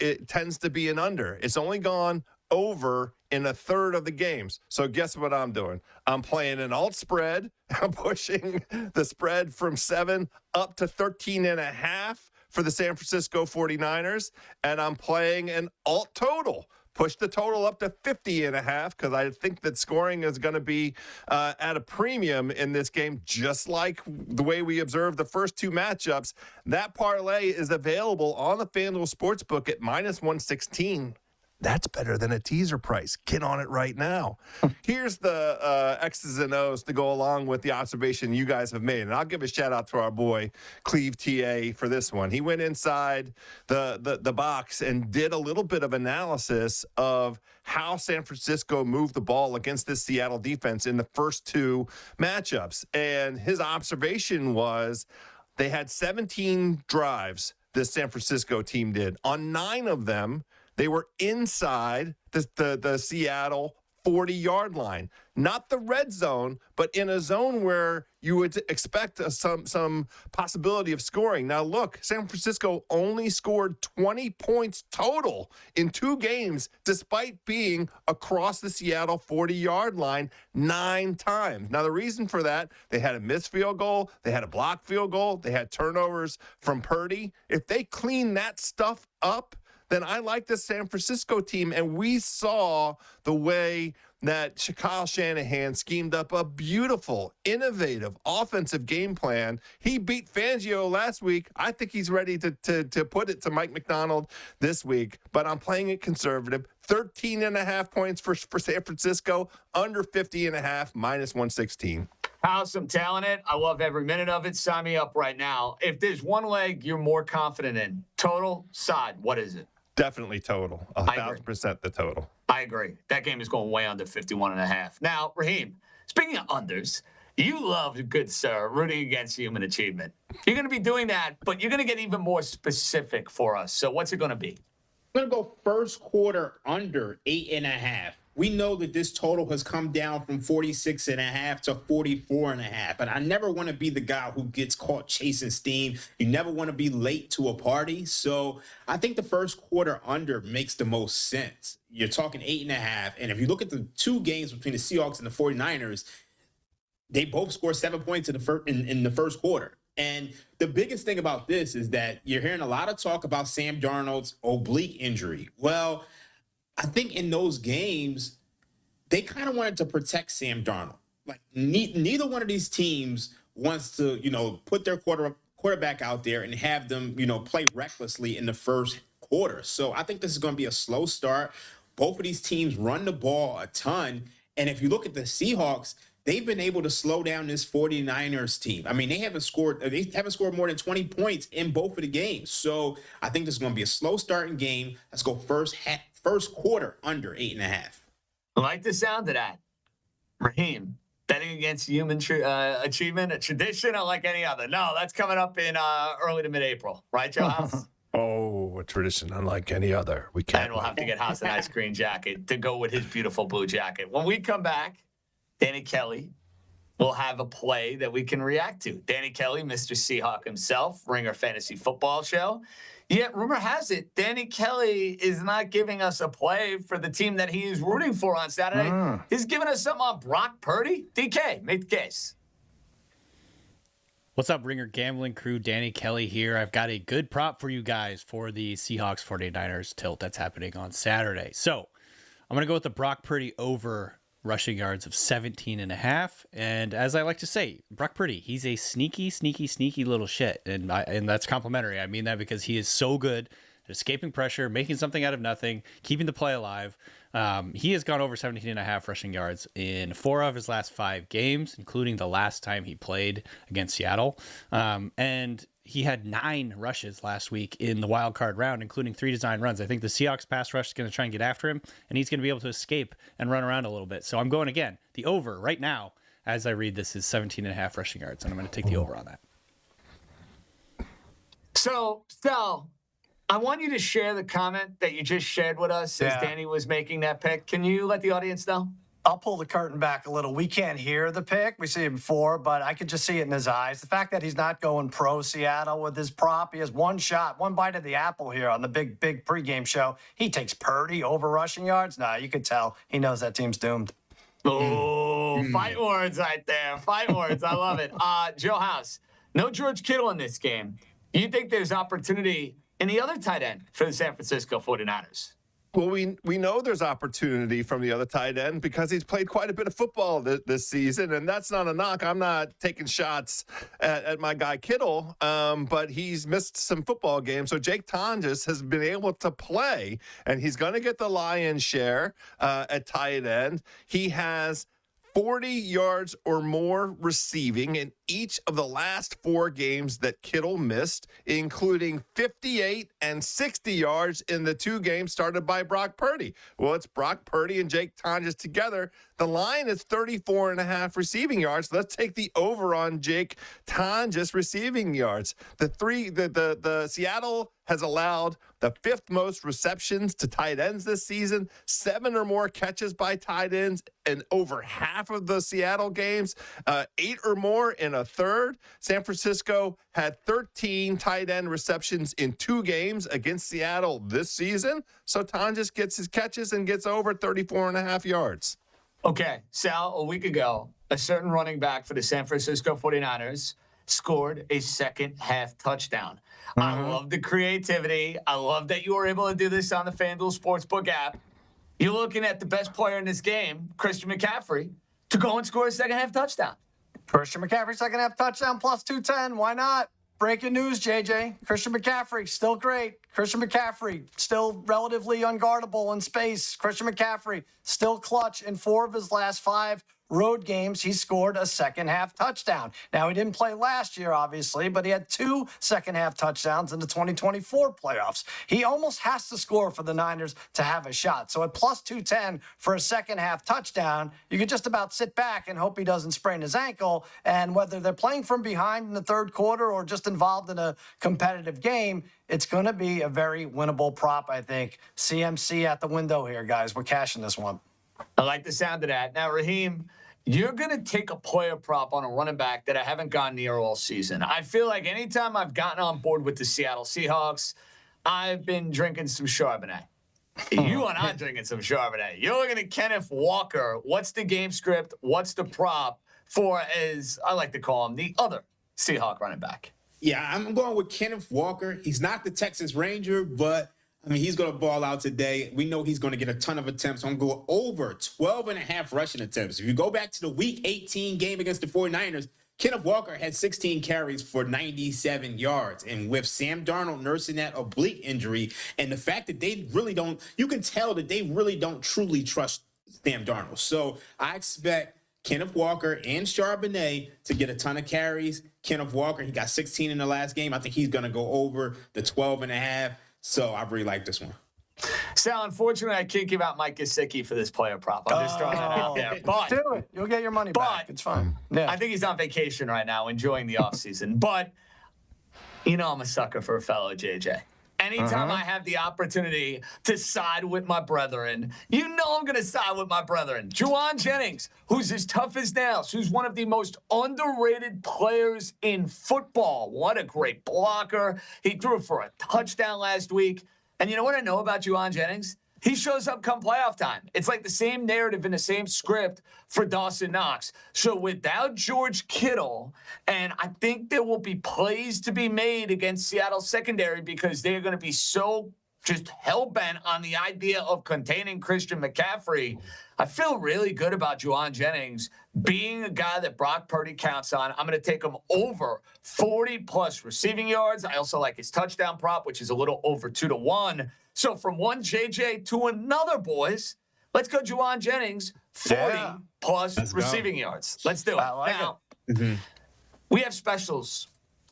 it tends to be an under. It's only gone over in a third of the games. So guess what I'm doing? I'm playing an alt spread. I'm pushing the spread from 7 up to 13.5 for the San Francisco 49ers. And I'm playing an alt total. Push the total up to 50.5 because I think that scoring is going to be at a premium in this game, just like the way we observed the first 2 matchups. That parlay is available on the FanDuel Sportsbook at -116. That's better than a teaser price. Get on it right now. Here's the X's and O's to go along with the observation you guys have made. And I'll give a shout out to our boy, Cleve TA, for this one. He went inside the box and did a little bit of analysis of how San Francisco moved the ball against this Seattle defense in the first 2 matchups. And his observation was they had 17 drives, this San Francisco team did. On 9 of them, they were inside the Seattle 40-yard line. Not the red zone, but in a zone where you would expect some possibility of scoring. Now, look, San Francisco only scored 20 points total in 2 games, despite being across the Seattle 40-yard line 9 times. Now, the reason for that, they had a missed field goal, they had a blocked field goal, they had turnovers from Purdy. If they clean that stuff up, then I like the San Francisco team. And we saw the way that Kyle Shanahan schemed up a beautiful, innovative offensive game plan. He beat Fangio last week. I think he's ready to put it to Mike McDonald this week, but I'm playing it conservative. 13.5 points for San Francisco, under 50.5, minus 116. House, I'm telling it. I love every minute of it. Sign me up right now. If there's one leg you're more confident in, total, side, what is it? Definitely total. 1,000% the total. I agree. That game is going way under 51.5. Now, Raheem, speaking of unders, you love, good sir, rooting against human achievement. You're going to be doing that, but you're going to get even more specific for us. So what's it going to be? I'm going to go first quarter under 8.5. We know that this total has come down from 46.5 to 44.5, but I never want to be the guy who gets caught chasing steam. You never want to be late to a party. So I think the first quarter under makes the most sense. You're talking 8.5. And if you look at the 2 games between the Seahawks and the 49ers, they both scored 7 points in the first quarter. And the biggest thing about this is that you're hearing a lot of talk about Sam Darnold's oblique injury. Well, I think in those games, they kind of wanted to protect Sam Darnold. Like, neither one of these teams wants to, put their quarterback out there and have them, play recklessly in the first quarter. So I think this is going to be a slow start. Both of these teams run the ball a ton. And if you look at the Seahawks, they've been able to slow down this 49ers team. I mean, they haven't scored more than 20 points in both of the games. So I think this is going to be a slow starting game. Let's go first quarter under 8.5. I like the sound of that. Raheem, betting against human achievement, a tradition unlike any other. No, that's coming up in early to mid-April. Right, Joe House? Oh, a tradition unlike any other. We can't. And we'll have to get House an ice cream jacket to go with his beautiful blue jacket. When we come back, Danny Kelly will have a play that we can react to. Danny Kelly, Mr. Seahawk himself, Ringer Fantasy Football Show. Yet, rumor has it, Danny Kelly is not giving us a play for the team that he is rooting for on Saturday. He's giving us something on Brock Purdy. DK, make the case. What's up, Ringer Gambling Crew? Danny Kelly here. I've got a good prop for you guys for the Seahawks 49ers tilt that's happening on Saturday. So, I'm going to go with the Brock Purdy over rushing yards of 17.5. And as I like to say, Brock Purdy, he's a sneaky little shit. And that's complimentary. I mean that because he is so good at escaping pressure, making something out of nothing, keeping the play alive. He has gone over 17.5 rushing yards in 4 of his last 5 games, including the last time he played against Seattle. And he had 9 rushes last week in the Wildcard round, including 3 design runs. I think the Seahawks pass rush is going to try and get after him, and he's going to be able to escape and run around a little bit. So I'm going again. The over right now, as I read this, is 17.5 rushing yards, and I'm going to take the over on that. So, Sal, I want you to share the comment that you just shared with us as Danny was making that pick. Can you let the audience know? I'll pull the curtain back a little. We can't hear the pick. We see it before, but I could just see it in his eyes. The fact that he's not going pro Seattle with his prop, he has one shot, one bite of the apple here on the big pregame show. He takes Purdy over rushing yards. Nah, you could tell he knows that team's doomed. Oh, fight words right there. Fight words. I love it. Joe House, no George Kittle in this game. You think there's opportunity in the other tight end for the San Francisco 49ers? Well, we know there's opportunity from the other tight end because he's played quite a bit of football this season, and that's not a knock. I'm not taking shots at my guy Kittle, but he's missed some football games. So Jake Tonjes has been able to play, and he's going to get the lion's share at tight end. He has 40 yards or more receiving in each of the last 4 games that Kittle missed, including 58 and 60 yards in the 2 games started by Brock Purdy. Well, it's Brock Purdy and Jake Tonjes together. The line is 34.5 receiving yards. Let's take the over on Jake Tonjes receiving yards. The Seattle has allowed the 5th most receptions to tight ends this season, 7 or more catches by tight ends in over half of the Seattle games, 8 or more in a third. San Francisco had 13 tight end receptions in 2 games against Seattle this season. So Ton just gets his catches and gets over 34.5 yards. Okay, Sal, a week ago, a certain running back for the San Francisco 49ers scored a second-half touchdown. I love the creativity. I love that you were able to do this on the FanDuel Sportsbook app. You're looking at the best player in this game, Christian McCaffrey, to go and score a second-half touchdown. Christian McCaffrey, second-half touchdown, plus 210. Why not? Breaking news, JJ. Christian McCaffrey, still great. Christian McCaffrey, still relatively unguardable in space. Christian McCaffrey, still clutch in 4 of his last 5 road games. He scored a second-half touchdown. Now, he didn't play last year, obviously, but he had 2 second-half touchdowns in the 2024 playoffs. He almost has to score for the Niners to have a shot. So at plus 210 for a second-half touchdown, you could just about sit back and hope he doesn't sprain his ankle. And whether they're playing from behind in the third quarter or just involved in a competitive game, it's going to be a very winnable prop, I think. CMC at the window here, guys. We're cashing this one. I like the sound of that. Now, Raheem, you're going to take a player prop on a running back that I haven't gone near all season. I feel like anytime I've gotten on board with the Seattle Seahawks, I've been drinking some Chardonnay. You are not drinking some Chardonnay. You're looking at Kenneth Walker. What's the game script? What's the prop for, as I like to call him, the other Seahawk running back? Yeah, I'm going with Kenneth Walker. He's not the Texas Ranger, but I mean, he's going to ball out today. We know he's going to get a ton of attempts. I'm going to go over 12.5 rushing attempts. If you go back to the Week 18 game against the 49ers, Kenneth Walker had 16 carries for 97 yards. And with Sam Darnold nursing that oblique injury and the fact that they really don't, you can tell that they really don't truly trust Sam Darnold. So I expect Kenneth Walker and Charbonnet to get a ton of carries. Kenneth Walker, he got 16 in the last game. I think he's going to go over the 12.5. So I really like this one. Sal, unfortunately, I can't give out Mike Gesicki for this player prop. I'm just throwing that out there. But Do it. You'll get your money back. It's fine. Yeah. I think he's on vacation right now, enjoying the offseason. But you know I'm a sucker for a fellow JJ. Anytime I have the opportunity to side with my brethren, you know I'm going to side with my brethren. Juwan Jennings, who's as tough as nails, who's one of the most underrated players in football. What a great blocker. He threw for a touchdown last week. And you know what I know about Juwan Jennings? He shows up come playoff time. It's like the same narrative and the same script for Dawson Knox. So without George Kittle, and I think there will be plays to be made against Seattle secondary because they're going to be so just hell-bent on the idea of containing Christian McCaffrey. I feel really good about Juwan Jennings being a guy that Brock Purdy counts on. I'm going to take him over 40-plus receiving yards. I also like his touchdown prop, which is a little over 2-1. So from one JJ to another, boys, let's go Juwan Jennings, 40-plus receiving yards. Let's do it. I like now, we have specials.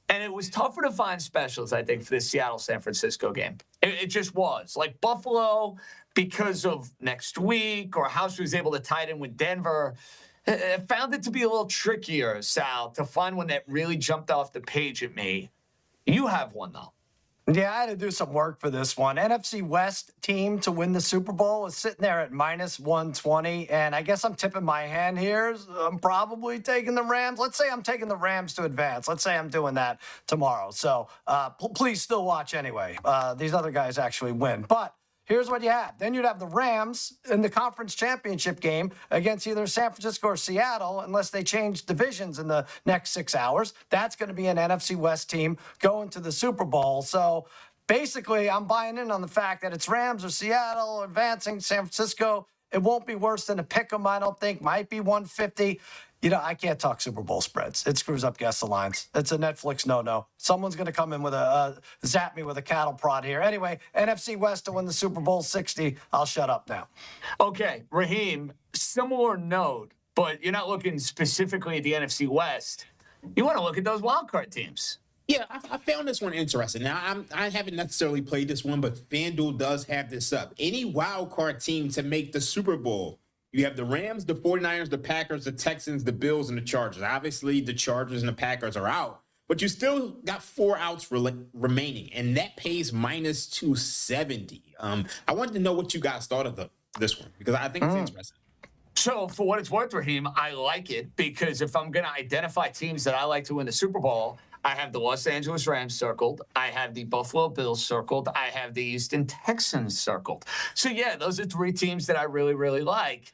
And it was tougher to find specials, I think, for this Seattle-San Francisco game. It just was. Like Buffalo, because of next week, or House was able to tie it in with Denver, I found it to be a little trickier, Sal, to find one that really jumped off the page at me. You have one, though. Yeah, I had to do some work for this one. NFC West team to win the Super Bowl is sitting there at minus 120, and I guess I'm tipping my hand here. I'm probably taking the Rams. Let's say I'm taking the Rams to advance. Let's say I'm doing that tomorrow. So please still watch anyway. These other guys actually win. But here's what you have. Then you'd have the Rams in the conference championship game against either San Francisco or Seattle, unless they change divisions in the next 6 hours. That's going to be an NFC West team going to the Super Bowl. So basically, I'm buying in on the fact that it's Rams or Seattle advancing San Francisco. It won't be worse than a pick 'em, I don't think. Might be 150. You know, I can't talk Super Bowl spreads. It screws up guess the lines. It's a Netflix no-no. Someone's going to come in with zap me with a cattle prod here. Anyway, NFC West to win the Super Bowl 60. I'll shut up now. Okay, Raheem, similar note, but you're not looking specifically at the NFC West. You want to look at those wildcard teams. Yeah, I found this one interesting. Now, I haven't necessarily played this one, but FanDuel does have this up. Any wild card team to make the Super Bowl, you have the Rams, the 49ers, the Packers, the Texans, the Bills, and the Chargers. Obviously, the Chargers and the Packers are out. but you still got 4 outs remaining, and that pays minus 270. I wanted to know what you guys thought of this one, because I think it's interesting. So for what it's worth, Raheem, I like it because if I'm going to identify teams that I like to win the Super Bowl, I have the Los Angeles Rams circled. I have the Buffalo Bills circled. I have the Houston Texans circled. So, yeah, those are 3 teams that I really, really like.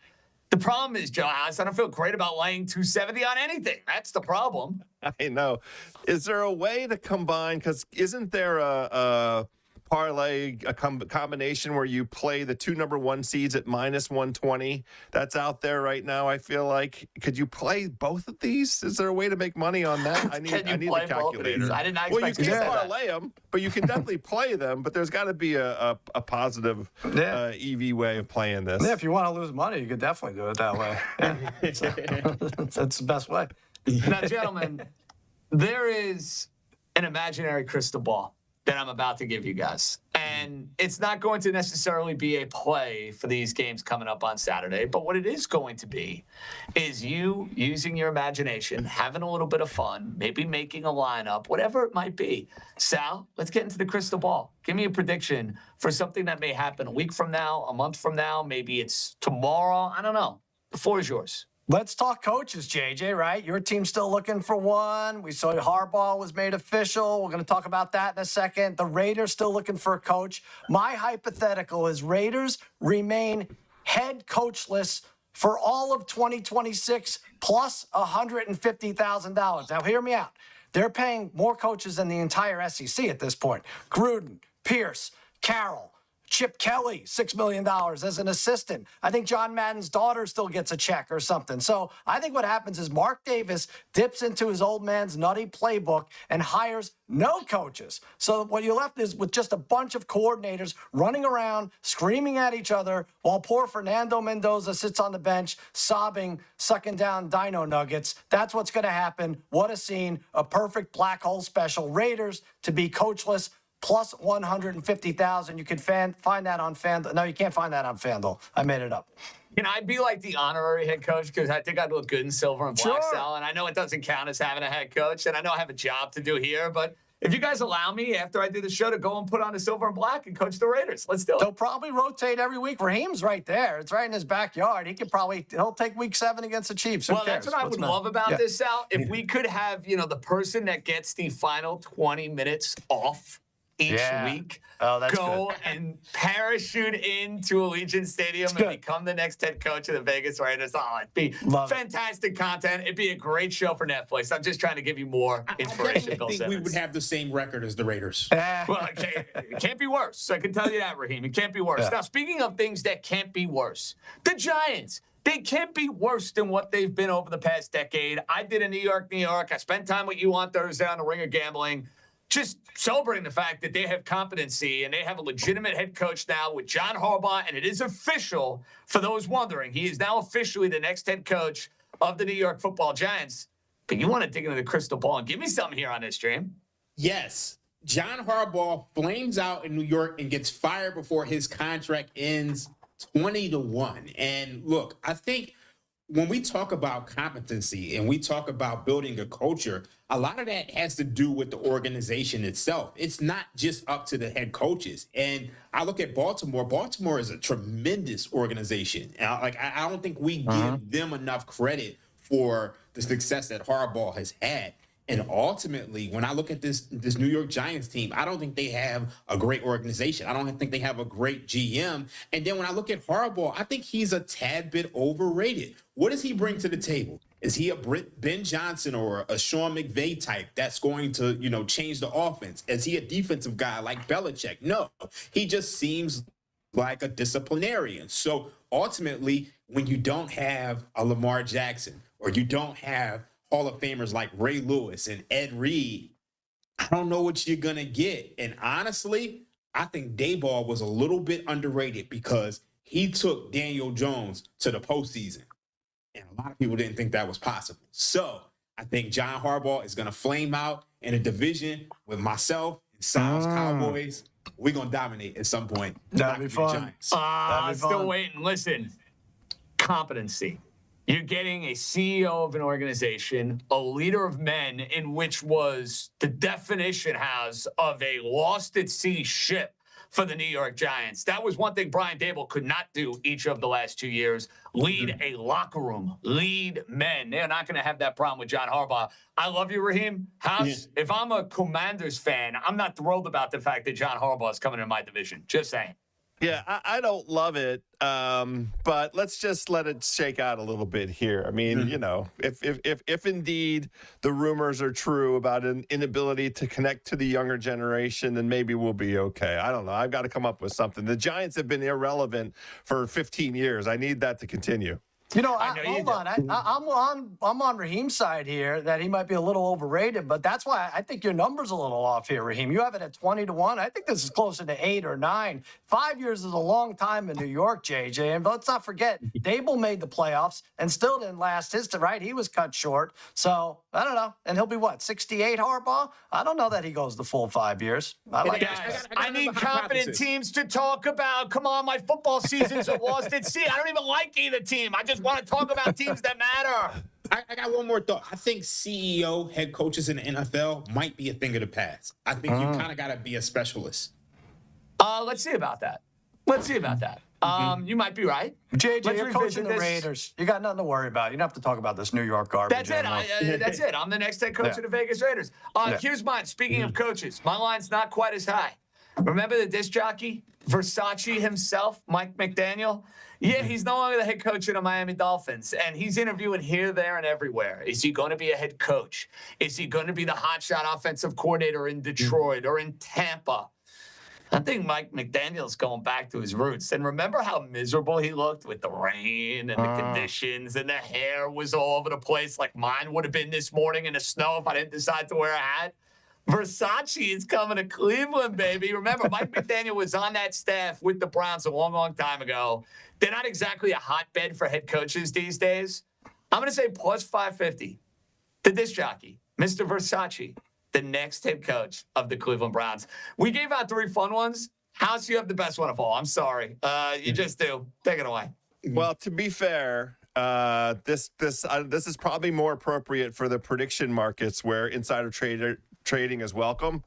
The problem is, Joe House, I don't feel great about laying 270 on anything. That's the problem. I know. Is there a way to combine? Because isn't there a parlay, a combination where you play the 2 number 1 seeds at minus 120? That's out there right now, I feel like. Could you play both of these? Is there a way to make money on that? I need the calculator. I did not expect well, you to can't say parlay them, but you can definitely play them. But there's got to be a positive EV way of playing this. Yeah, if you want to lose money, you could definitely do it that way. Yeah. So, that's the best way. Now, gentlemen, there is an imaginary crystal ball that I'm about to give you guys. And it's not going to necessarily be a play for these games coming up on Saturday, but what it is going to be is you using your imagination, having a little bit of fun, maybe making a lineup, whatever it might be. Sal, let's get into the crystal ball. Give me a prediction for something that may happen a week from now, a month from now, maybe it's tomorrow. I don't know. The floor is yours. Let's talk coaches, JJ, right? Your team's still looking for one. We saw Harbaugh was made official. We're going to talk about that in a second. The Raiders still looking for a coach. My hypothetical is Raiders remain head coachless for all of 2026 plus $150,000. Now, hear me out. They're paying more coaches than the entire SEC at this point. Gruden, Pierce, Carroll, Chip Kelly, $6 million as an assistant. I think John Madden's daughter still gets a check or something. So I think what happens is Mark Davis dips into his old man's nutty playbook and hires no coaches. So what you're left is with just a bunch of coordinators running around, screaming at each other, while poor Fernando Mendoza sits on the bench, sobbing, sucking down dino nuggets. That's what's going to happen. What a scene. A perfect black hole special. Raiders to be coachless, plus 150,000. You can find that on FanDuel. No, you can't find that on FanDuel. I made it up. Can I be like the honorary head coach? Because I think I'd look good in silver and black, Sure. Sal. And I know it doesn't count as having a head coach. And I know I have a job to do here. But if you guys allow me after I do the show to go and put on the silver and black and coach the Raiders, let's do it. They'll probably rotate every week. Raheem's right there. It's right in his backyard. He'll take week 7 against the Chiefs. Who Well, cares? that's what I would love about this, Sal. If we could have, the person that gets the final 20 minutes off each week go and parachute into Allegiant Stadium and become the next head coach of the Vegas Raiders. Oh, it'd be fantastic content. It'd be a great show for Netflix. I'm just trying to give you more inspiration, Bill I think Simmons. we would have the same record as the Raiders. Well, it can't be worse. I can tell you that, Raheem. It can't be worse. Now, speaking of things that can't be worse, the Giants. They can't be worse than what they've been over the past decade. I did in New York. I spent time with you on Thursday on the Ring of Gambling. Just celebrating the fact that they have competency and they have a legitimate head coach now with John Harbaugh, and it is official for those wondering. He is now officially the next head coach of the New York Football Giants. But you want to dig into the crystal ball and give me something here on this stream. Yes. John Harbaugh flames out in New York and gets fired before his contract ends 20-1. And look, I think when we talk about competency and we talk about building a culture, a lot of that has to do with the organization itself. It's not just up to the head coaches. And I look at Baltimore. Baltimore is a tremendous organization. I don't think we give them enough credit for the success that Harbaugh has had. And ultimately, when I look at this New York Giants team, I don't think they have a great organization. I don't think they have a great GM. And then when I look at Harbaugh, I think he's a tad bit overrated. What does he bring to the table? Is he a Ben Johnson or a Sean McVay type that's going to, change the offense? Is he a defensive guy like Belichick? No, he just seems like a disciplinarian. So ultimately, when you don't have a Lamar Jackson or you don't have Hall of Famers like Ray Lewis and Ed Reed, I don't know what you're going to get. And honestly, I think Daboll was a little bit underrated because he took Daniel Jones to the postseason. And a lot of people didn't think that was possible. So I think John Harbaugh is going to flame out in a division with myself and Sal's Cowboys. We're going to dominate at some point. That'd be fun. Still waiting. Listen, competency. You're getting a CEO of an organization, a leader of men, in which was the definition of a lost at sea ship for the New York Giants. That was one thing Brian Daboll could not do each of the last 2 years. Lead a locker room, lead men. They're not going to have that problem with John Harbaugh. I love you, Raheem. House, if I'm a Commanders fan, I'm not thrilled about the fact that John Harbaugh is coming in my division. Just saying. Yeah, I don't love it, but let's just let it shake out a little bit here. I mean, you know, if indeed the rumors are true about an inability to connect to the younger generation, then maybe we'll be okay. I don't know. I've got to come up with something. The Giants have been irrelevant for 15 years. I need that to continue. You know, hold on. I'm on Raheem's side here that he might be a little overrated, but that's why I think your number's a little off here, Raheem. You have it at 20-1. I think this is closer to 8 or 9. 5 years is a long time in New York, JJ. And let's not forget, Dable made the playoffs and still didn't last his time, right? He was cut short. So I don't know. And he'll be what, 68, Harbaugh? I don't know that he goes the full 5 years. I need competent teams to talk about. Come on, my football seasons are lost at sea. I don't even like either team. I just want to talk about teams that matter. I got one more thought. I think CEO, head coaches in the NFL might be a thing of the past. I think you kind of got to be a specialist. Let's see about that. You might be right. JJ, you're coaching the Raiders. You got nothing to worry about. You don't have to talk about this New York garbage. That's it. That's it. I'm the next head coach of the Vegas Raiders. Here's mine. Speaking of coaches, my line's not quite as high. Remember the disc jockey, Versace himself, Mike McDaniel? Yeah, he's no longer the head coach of the Miami Dolphins, and he's interviewing here, there, and everywhere. Is he going to be a head coach? Is he going to be the hotshot offensive coordinator in Detroit or in Tampa? I think Mike McDaniel's going back to his roots. And remember how miserable he looked with the rain and the conditions, and the hair was all over the place like mine would have been this morning in the snow if I didn't decide to wear a hat. Versace is coming to Cleveland, baby. Remember, Mike McDaniel was on that staff with the Browns a long, long time ago. They're not exactly a hotbed for head coaches these days. I'm going to say plus 550. The disc jockey, Mr. Versace, the next head coach of the Cleveland Browns. We gave out 3 fun ones. House, you have the best one of all. I'm sorry. You just do. Take it away. Well, to be fair, this is probably more appropriate for the prediction markets where insider trading is welcome.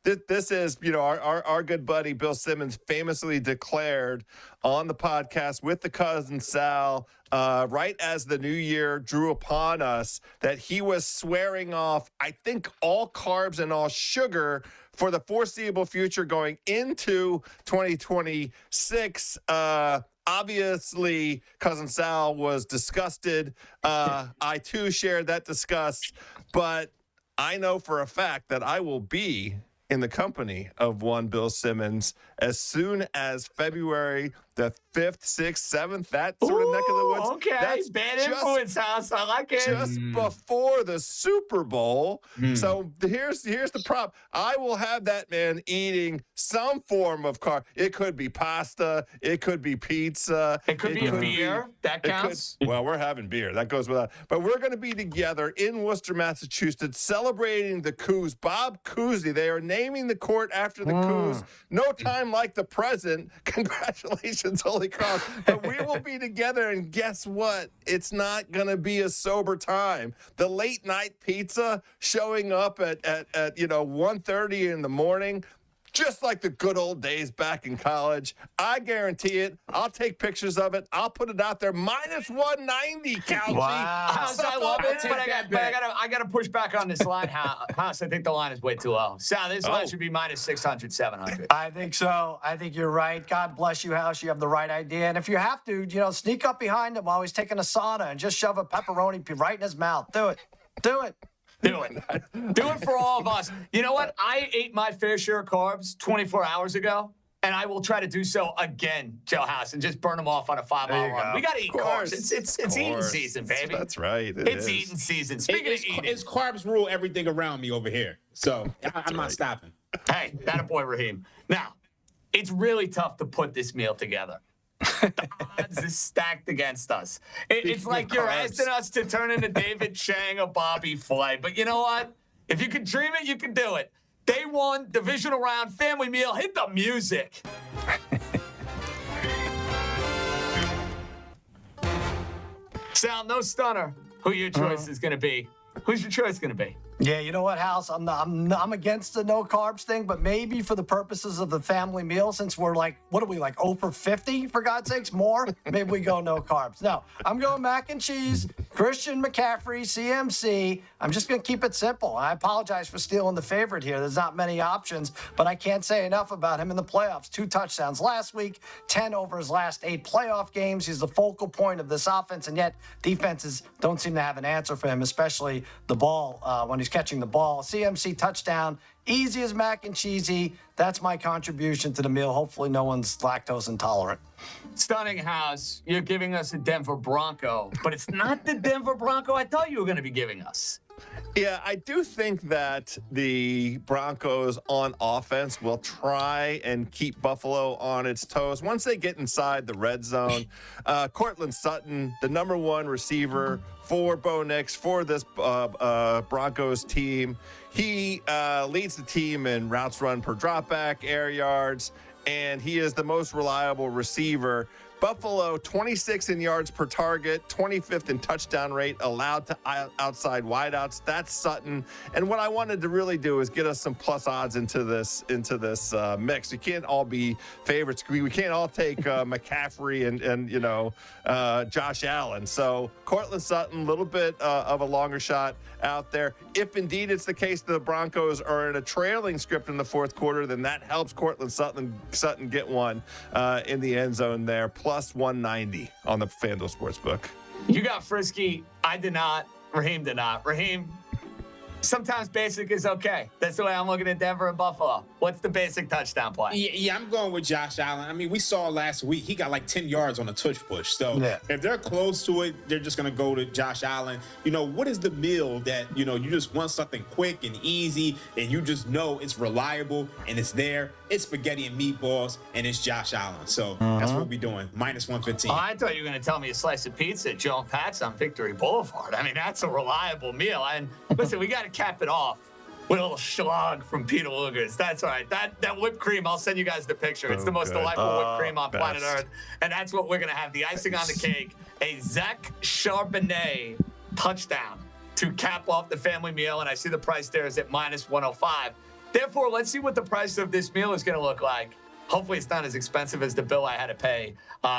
This is, you know, our good buddy Bill Simmons famously declared on the podcast with the cousin Sal, right as the new year drew upon us, that he was swearing off, I think, all carbs and all sugar for the foreseeable future going into 2026. Obviously, cousin Sal was disgusted. I too shared that disgust, but I know for a fact that I will be in the company of one Bill Simmons as soon as February the 5th, 6th, 7th, that sort of neck of the woods. Okay, that's bad influence, House. I like it. Just before the Super Bowl. So here's the prop. I will have that man eating some form of carb. It could be pasta. It could be pizza. It could be a beer. That counts. Well, we're having beer. That goes without. But we're going to be together in Worcester, Massachusetts, celebrating the Coos. Bob Cousy. They are naming the court after the Coos. No time like the present. Congratulations, Holy Cross. But we will be together, and guess what? It's not going to be a sober time. The late night pizza showing up at 1:30 in the morning, just like the good old days back in college. I guarantee it. I'll take pictures of it. I'll put it out there. Minus 190, Calgie. Wow. House, I love it, but I got to push back on this line, House. I think the line is way too low. Sal, this line should be minus 600, 700. I think so. I think you're right. God bless you, House. You have the right idea. And if you have to, sneak up behind him while he's taking a sauna and just shove a pepperoni right in his mouth. Do it. Do it. Do it. Do it for all of us. You know what? I ate my fair share of carbs 24 hours ago, and I will try to do so again, Joe House, and just burn them off on a 5-mile run. We got to eat carbs. It's eating season, baby. That's right. It's eating season. Speaking of eating. It's carbs rule everything around me over here. So I'm not stopping. Hey, that a boy, Raheem. Now, it's really tough to put this meal together. The odds is stacked against us. It's like you're asking us to turn into David Chang or Bobby Flay. But you know what? If you can dream it, you can do it. Day 1, divisional round, family meal. Hit the music. Sal, no stunner. Who your choice is going to be? Who's your choice going to be? Yeah, you know what, House? I'm against the no carbs thing, but maybe for the purposes of the family meal, since we're like, what are we, like 0 for 50, for God's sakes, more? Maybe we go no carbs. No, I'm going mac and cheese, Christian McCaffrey, CMC. I'm just going to keep it simple. I apologize for stealing the favorite here. There's not many options, but I can't say enough about him in the playoffs. 2 touchdowns last week, 10 over his last 8 playoff games. He's the focal point of this offense, and yet defenses don't seem to have an answer for him, especially the ball when he's catching the ball. CMC touchdown, easy as mac and cheesy. That's my contribution to the meal. Hopefully no one's lactose intolerant. Stunning House, you're giving us a Denver Bronco, but it's not the Denver Bronco I thought you were going to be giving us. Yeah, I do think that the Broncos on offense will try and keep Buffalo on its toes. Once they get inside the red zone, Cortland Sutton, the number 1 receiver for Bo Nix, for this Broncos team, he leads the team in routes run per dropback, air yards, and he is the most reliable receiver. Buffalo, 26 in yards per target, 25th in touchdown rate allowed to outside wideouts. That's Sutton. And what I wanted to really do is get us some plus odds into this mix. We can't all be favorites. We can't all take McCaffrey and Josh Allen. So Cortland Sutton, a little bit of a longer shot out there. If indeed it's the case that the Broncos are in a trailing script in the fourth quarter, then that helps Cortland Sutton get one in the end zone there. Plus 190 on the FanDuel Sportsbook. You got frisky. I did not. Raheem did not. Raheem, sometimes basic is okay. That's the way I'm looking at Denver and Buffalo. What's the basic touchdown play? Yeah, I'm going with Josh Allen. I mean, we saw last week, he got like 10 yards on a tush push. So if they're close to it, they're just going to go to Josh Allen. You know, what is the meal that, you just want something quick and easy and you just know it's reliable and it's there? It's spaghetti and meatballs and it's Josh Allen. So that's what we're doing. Minus 115. Oh, I thought you were going to tell me a slice of pizza at Joe and Pat's on Victory Boulevard. I mean, that's a reliable meal. And listen, we got to cap it off with a little schlag from Peter Luger's. That's all right. That whipped cream, I'll send you guys the picture. It's the most delightful whipped cream on planet Earth. And that's what we're going to have. The icing on the cake, a Zach Charbonnet touchdown to cap off the family meal. And I see the price there is at minus 105. Therefore, let's see what the price of this meal is going to look like. Hopefully it's not as expensive as the bill I had to pay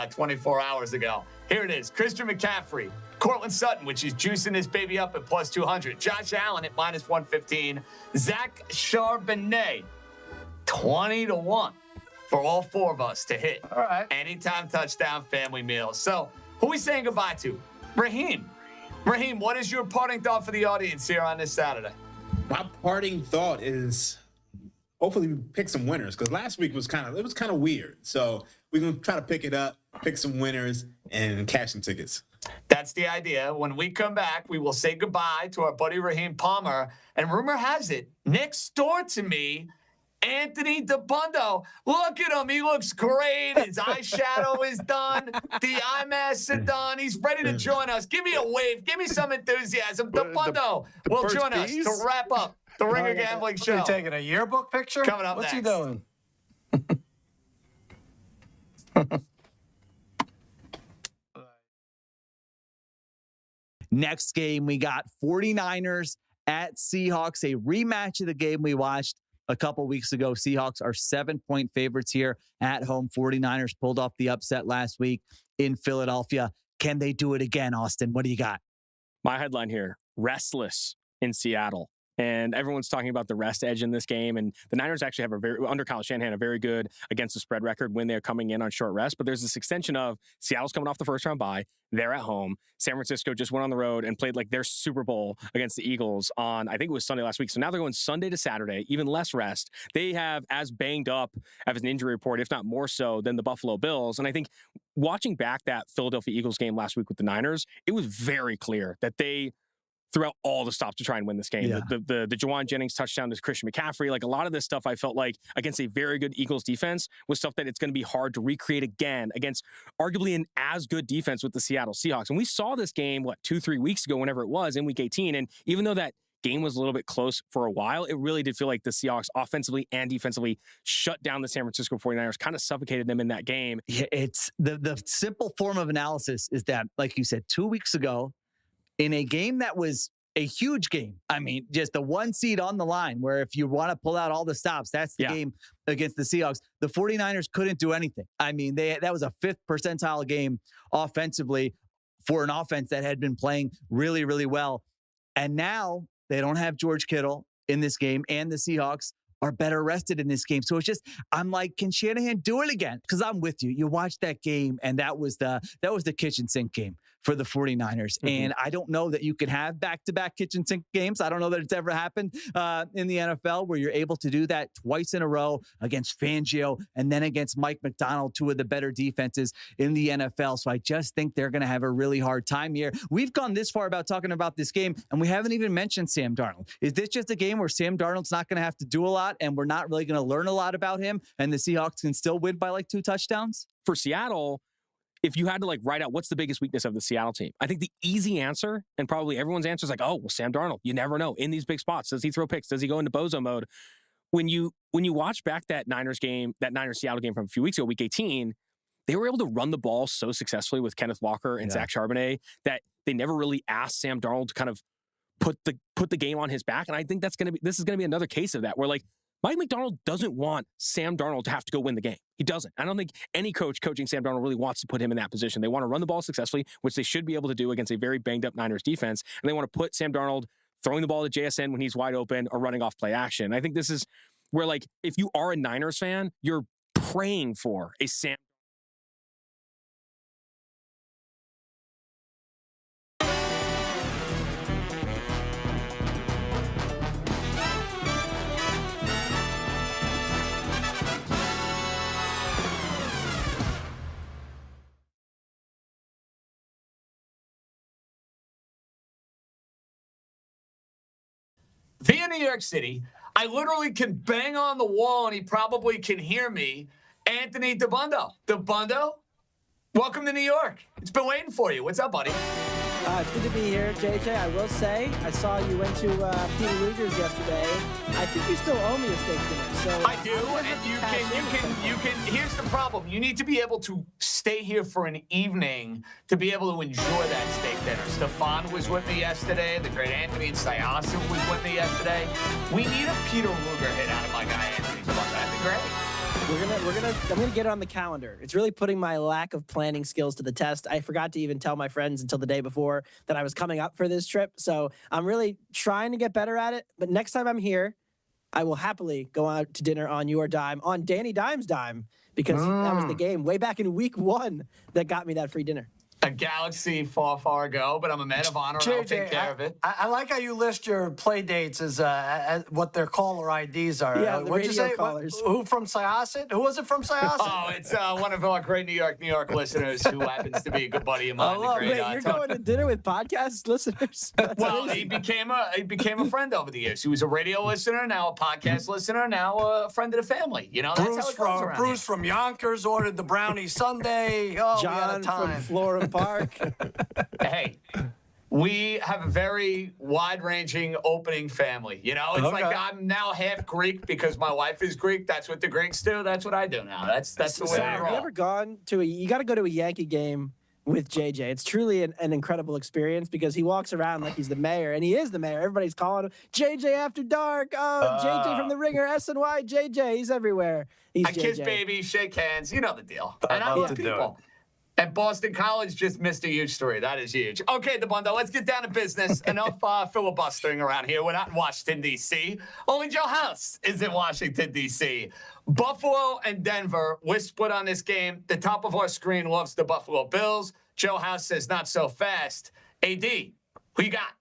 24 hours ago. Here it is. Christian McCaffrey, Cortland Sutton, which is juicing this baby up at plus 200. Josh Allen at minus 115. Zach Charbonnet, 20-1 for all 4 of us to hit. All right. Anytime touchdown family meal. So who are we saying goodbye to? Raheem. Raheem, what is your parting thought for the audience here on this Saturday? My parting thought is hopefully we pick some winners, because last week was kind of weird. So we're going to try to pick it up, pick some winners, and cash some tickets. That's the idea. When we come back, we will say goodbye to our buddy Raheem Palmer. And rumor has it, next door to me, Anthony Dabbundo. Look at him. He looks great. His eyeshadow is done. The eye masks are done. He's ready to join us. Give me a wave. Give me some enthusiasm. Dabbundo will join us to wrap up the Ringer Gambling Show. You taking a yearbook picture? Coming up What's next. he doing? Next game, we got 49ers at Seahawks, a rematch of the game we watched a couple weeks ago. Seahawks are 7-point favorites here at home. 49ers pulled off the upset last week in Philadelphia. Can they do it again, Austin? What do you got? My headline here, restless in Seattle. And everyone's talking about the rest edge in this game. And the Niners actually have under Kyle Shanahan, a very good against the spread record when they're coming in on short rest. But there's this extension of Seattle's coming off the first round bye. They're at home. San Francisco just went on the road and played like their Super Bowl against the Eagles on, I think it was Sunday last week. So now they're going Sunday to Saturday, even less rest. They have as banged up as an injury report, if not more so, than the Buffalo Bills. And I think watching back that Philadelphia Eagles game last week with the Niners, it was very clear that they throughout all the stops to try and win this game. Yeah. The Juwan Jennings touchdown to Christian McCaffrey, like a lot of this stuff I felt like against a very good Eagles defense was stuff that it's going to be hard to recreate again against arguably an as good defense with the Seattle Seahawks. And we saw this game, 2-3 weeks ago, whenever it was in week 18. And even though that game was a little bit close for a while, it really did feel like the Seahawks offensively and defensively shut down the San Francisco 49ers, kind of suffocated them in that game. Yeah, it's the simple form of analysis is that, like you said, 2 weeks ago, in a game that was a huge game. I mean, just the 1 seed on the line, where if you want to pull out all the stops, that's the game against the Seahawks. The 49ers couldn't do anything. I mean, that was a 5th percentile game offensively for an offense that had been playing really, really well. And now they don't have George Kittle in this game, and the Seahawks are better rested in this game. So it's just, I'm like, can Shanahan do it again? Because I'm with you. You watched that game, and that was the kitchen sink game for the 49ers. And I don't know that you can have back-to-back kitchen sink games. I don't know that it's ever happened in the NFL where you're able to do that twice in a row against Fangio and then against Mike McDonald, 2 of the better defenses in the NFL. So I just think they're going to have a really hard time here. We've gone this far about talking about this game, and we haven't even mentioned Sam Darnold. Is this just a game where Sam Darnold's not going to have to do a lot, and we're not really going to learn a lot about him, and the Seahawks can still win by like 2 touchdowns? For Seattle, if you had to like write out what's the biggest weakness of the Seattle team, I think the easy answer, and probably everyone's answer, is like, oh, well, Sam Darnold. You never know in these big spots. Does he throw picks? Does he go into bozo mode? When you watch back that Niners Seattle game from a few weeks ago, week 18, they were able to run the ball so successfully with Kenneth Walker and Zach Charbonnet that they never really asked Sam Darnold to kind of put the game on his back. And I think this is gonna be another case of that, where like Mike McDonald doesn't want Sam Darnold to have to go win the game. He doesn't. I don't think any coach coaching Sam Darnold really wants to put him in that position. They want to run the ball successfully, which they should be able to do against a very banged-up Niners defense, and they want to put Sam Darnold throwing the ball to JSN when he's wide open or running off play action. I think this is where, like, if you are a Niners fan, you're praying for a Sam via New York City. I literally can bang on the wall and he probably can hear me. Anthony Dabbundo. Dabbundo, welcome to New York. It's been waiting for you. What's up, buddy? It's good to be here, JJ. I will say, I saw you went to Peter Luger's yesterday. I think you still owe me a steak dinner. So I do, and you can. Here's the problem: you need to be able to stay here for an evening to be able to enjoy that steak dinner. Stefan was with me yesterday. The great Anthony Siasim was with me yesterday. We need a Peter Luger hit out of my guy Anthony Dabbundo. That'd be great. I'm gonna get it on the calendar. It's really putting my lack of planning skills to the test. I forgot to even tell my friends until the day before that I was coming up for this trip. So I'm really trying to get better at it. But next time I'm here, I will happily go out to dinner on your dime, on Danny Dime's dime, because that was the game way back in week 1 that got me that free dinner. A galaxy far, far ago, but I'm a man of honor and I'll take care of it. I like how you list your play dates as what their caller IDs are. Yeah, the what'd you radio say? callers. Who from Syosset? Who was it from Syosset? Oh, it's one of our great New York listeners who happens to be a good buddy of mine. Oh, Wait, you're going to dinner with podcast listeners? That's well, amazing. he became a friend over the years. He was a radio listener, now a podcast listener, now a friend of the family. You know, that's how it goes around Bruce here. from Yonkers ordered the brownie sundae. Oh, we had a John time. from Florham Park. Hey, we have a very wide-ranging opening family. You know, it's like I'm now half Greek because my wife is Greek. That's what the Greeks do. That's what I do now. That's the way I Have you roll. ever gone to you got to go to a Yankee game with JJ. It's truly an incredible experience because he walks around like he's the mayor, and he is the mayor. Everybody's calling him JJ After Dark. Oh, JJ from the Ringer, SNY, JJ. He's everywhere. He's I kiss JJ. babies, shake hands. You know the deal. I And I love love to do people. And Boston College just missed a huge story. That is huge. Okay, Dabbundo, let's get down to business. Enough filibustering around here. We're not in Washington, D.C. Only Joe House is in Washington, D.C. Buffalo and Denver, we're split on this game. The top of our screen loves the Buffalo Bills. Joe House says not so fast. AD, who you got?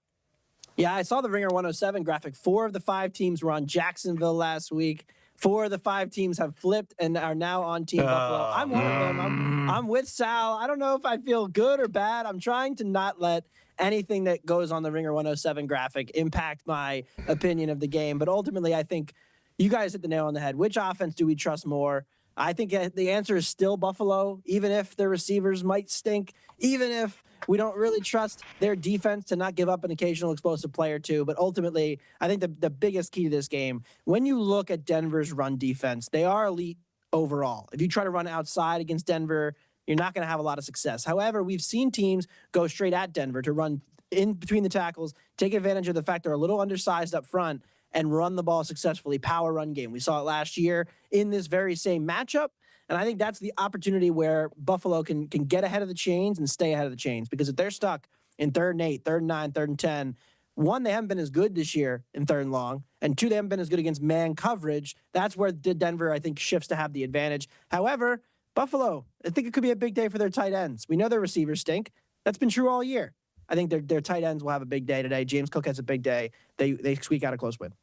Yeah, I saw the Ringer 107 graphic. 4 of the 5 teams were on Jacksonville last week. 4 of the 5 teams have flipped and are now on Team Buffalo. I'm one of them. I'm with Sal. I don't know if I feel good or bad. I'm trying to not let anything that goes on the Ringer 107 graphic impact my opinion of the game. But ultimately, I think you guys hit the nail on the head. Which offense do we trust more? I think the answer is still Buffalo, even if their receivers might stink, even if We don't really trust their defense to not give up an occasional explosive play or two. But ultimately, I think the biggest key to this game, when you look at Denver's run defense, they are elite overall. If you try to run outside against Denver, you're not going to have a lot of success. However, we've seen teams go straight at Denver to run in between the tackles, take advantage of the fact they're a little undersized up front, and run the ball successfully, power run game. We saw it last year in this very same matchup. And I think that's the opportunity where Buffalo can get ahead of the chains and stay ahead of the chains. Because if they're stuck in 3rd and 8, 3rd and 9, 3rd and 10, one, they haven't been as good this year in 3rd and long. And two, they haven't been as good against man coverage. That's where Denver, I think, shifts to have the advantage. However, Buffalo, I think it could be a big day for their tight ends. We know their receivers stink. That's been true all year. I think their tight ends will have a big day today. James Cook has a big day. They squeak out a close win.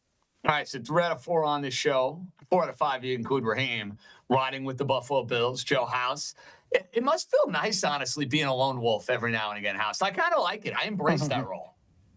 All right, so 3 out of 4 on this show. 4 out of 5, you include Raheem, riding with the Buffalo Bills, Joe House. It must feel nice, honestly, being a lone wolf every now and again, House. I kind of like it. I embrace that role.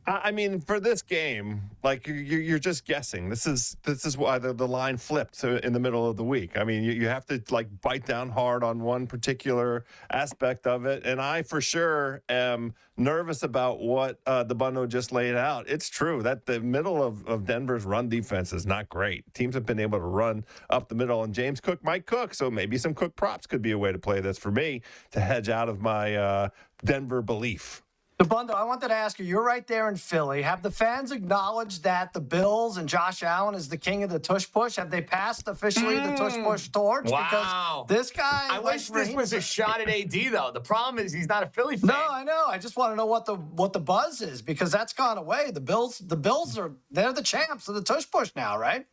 I mean, for this game, like you're just guessing. This is why the line flipped in the middle of the week. I mean, you have to like bite down hard on one particular aspect of it, and I for sure am nervous about what Dabbundo just laid out. It's true that the middle of Denver's run defense is not great. Teams have been able to run up the middle, and James Cook might cook, so maybe some Cook props could be a way to play this for me to hedge out of my Denver belief. Dabbundo, I wanted to ask you, you're right there in Philly. Have the fans acknowledged that the Bills and Josh Allen is the king of the tush push? Have they passed officially the tush push torch? Wow. Because this guy... I wish this was a shot at AD, though. The problem is he's not a Philly fan. No, I know. I just want to know what the buzz is, because that's gone away. The Bills they're the champs of the tush push now, right?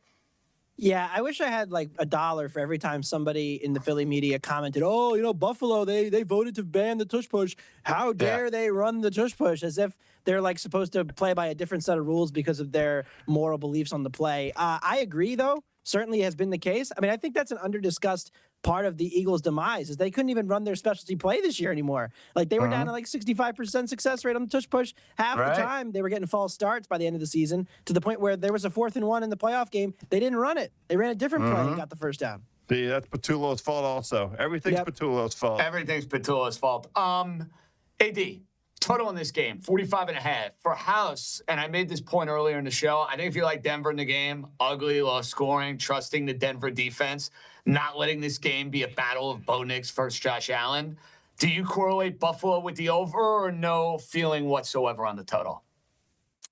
Yeah, I wish I had like $1 for every time somebody in the Philly media commented, "Oh, Buffalo, they voted to ban the tush push. How dare they run the tush push?" As if they're like supposed to play by a different set of rules because of their moral beliefs on the play. I agree, though. Certainly has been the case. I mean, I think that's an under-discussed part of the Eagles' demise is they couldn't even run their specialty play this year anymore. Like they were down to like 65% success rate on the tush push. Half the time they were getting false starts by the end of the season, to the point where there was a 4th and 1 in the playoff game. They didn't run it. They ran a different play and got the first down. See, that's Patullo's fault also. Everything's Patullo's fault. Everything's Patullo's fault. AD, total in this game, 45.5. For House, and I made this point earlier in the show, I think if you like Denver in the game, ugly, low scoring, trusting the Denver defense, not letting this game be a battle of Bo Nix versus Josh Allen, do you correlate Buffalo with the over, or no feeling whatsoever on the total?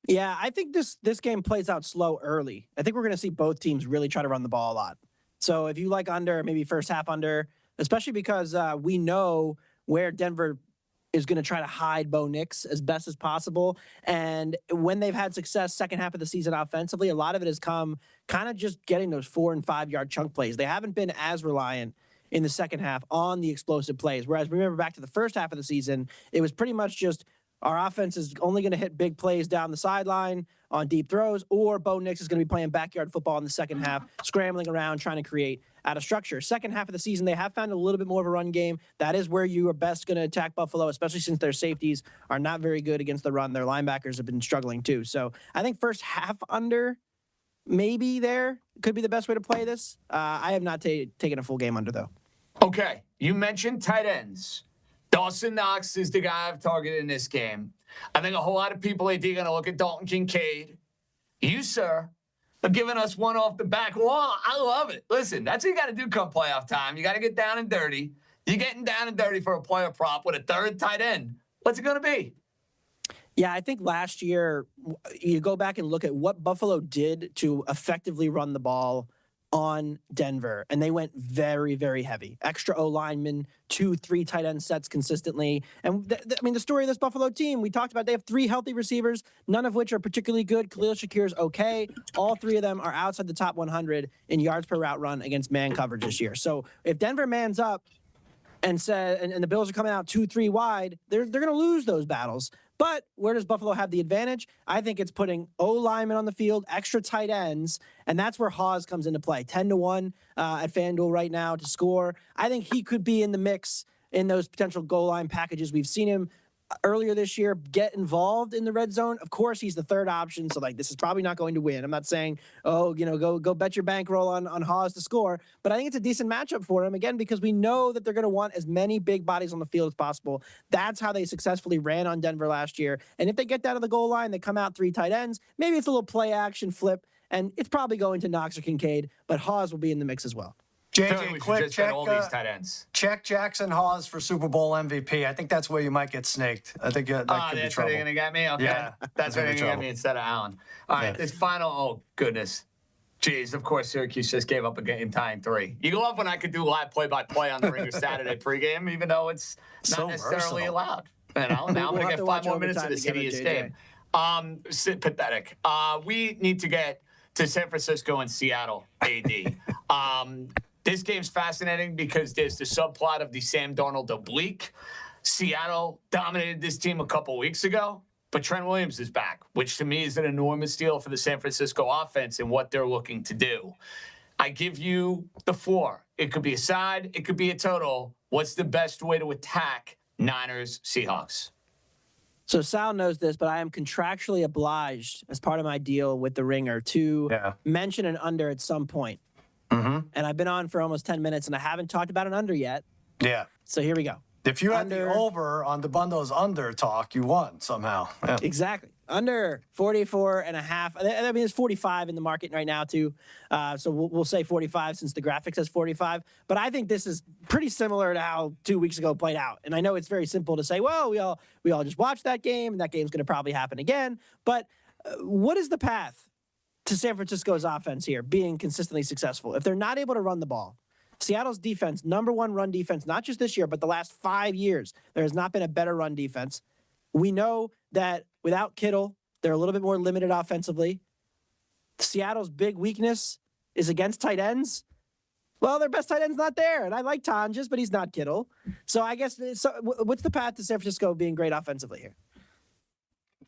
Yeah, I think this game plays out slow early. I think we're going to see both teams really try to run the ball a lot. So if you like under, maybe first half under, especially because we know where Denver is going to try to hide Bo Nix as best as possible. And when they've had success second half of the season offensively, a lot of it has come kind of just getting those 4 and 5 yard chunk plays. They haven't been as reliant in the second half on the explosive plays. Whereas remember back to the first half of the season, it was pretty much just our offense is only going to hit big plays down the sideline on deep throws, or Bo Nix is going to be playing backyard football in the second half, scrambling around, trying to create out of structure. Second half of the season, they have found a little bit more of a run game. That is where you are best going to attack Buffalo, especially since their safeties are not very good against the run. Their linebackers have been struggling too. So I think first half under, maybe there could be the best way to play this. I have not taken a full game under, though. Okay, you mentioned tight ends. Dawson Knox is the guy I've targeted in this game. I think a whole lot of people are going to look at Dalton Kincaid. You, sir, are giving us one off the back wall. I love it. Listen, that's what you got to do come playoff time. You got to get down and dirty. You're getting down and dirty for a player prop with a third tight end. What's it going to be? Yeah, I think last year, you go back and look at what Buffalo did to effectively run the ball on Denver, and they went very, very heavy. Extra O linemen, 2-3 tight end sets consistently. And I mean, the story of this Buffalo team, we talked about, they have 3 healthy receivers, none of which are particularly good. Khalil Shakir is okay. All 3 of them are outside the top 100 in yards per route run against man coverage this year. So if Denver mans up and the Bills are coming out 2-3 wide, they're going to lose those battles. But where does Buffalo have the advantage? I think it's putting O linemen on the field, extra tight ends, and that's where Hawes comes into play. 10-1 at FanDuel right now to score. I think he could be in the mix in those potential goal line packages. We've seen him earlier this year get involved in the red zone. Of course, he's the third option, so like this is probably not going to win. I'm not saying, go bet your bankroll on Haas to score, but I think it's a decent matchup for him again because we know that they're going to want as many big bodies on the field as possible. That's how they successfully ran on Denver last year. And if they get down to the goal line, they come out 3 tight ends. Maybe it's a little play action flip, and it's probably going to Knox or Kincaid, but Haas will be in the mix as well. JJ, quick check all these tight ends. Check Jackson Hawes for Super Bowl MVP. I think that's where you might get snaked. I think that could be trouble. That's where they're going to get me? Okay. Yeah, that's where they're going to get me instead of Allen. All right, this final, oh, goodness. Jeez, of course, Syracuse just gave up a game-tying 3. You love when I could do live play-by-play on the Ringer Saturday pregame, even though it's not necessarily allowed. Now I'm going to get 5 more minutes of this hideous game. Pathetic. We need to get to San Francisco and Seattle, AD. This game's fascinating because there's the subplot of the Sam Darnold oblique. Seattle dominated this team a couple weeks ago, but Trent Williams is back, which to me is an enormous deal for the San Francisco offense and what they're looking to do. I give you the floor. It could be a side. It could be a total. What's the best way to attack Niners Seahawks? So Sal knows this, but I am contractually obliged as part of my deal with the Ringer to mention an under at some point. Mm-hmm. And I've been on for almost 10 minutes, and I haven't talked about an under yet. Yeah. So here we go. If you had the over on Dabundo's under talk, you won somehow. Yeah. Exactly. Under 44.5. I mean, it's 45 in the market right now, too. So we'll say 45 since the graphic says 45. But I think this is pretty similar to how 2 weeks ago played out. And I know it's very simple to say, well, we all just watched that game, and that game's going to probably happen again. But what is the path to San Francisco's offense here being consistently successful? If they're not able to run the ball, Seattle's defense, number 1 run defense, not just this year, but the last 5 years, there has not been a better run defense. We know that without Kittle, they're a little bit more limited offensively. Seattle's big weakness is against tight ends. Well, their best tight end's not there, and I like Tonjes, but he's not Kittle. So I guess, what's the path to San Francisco being great offensively here?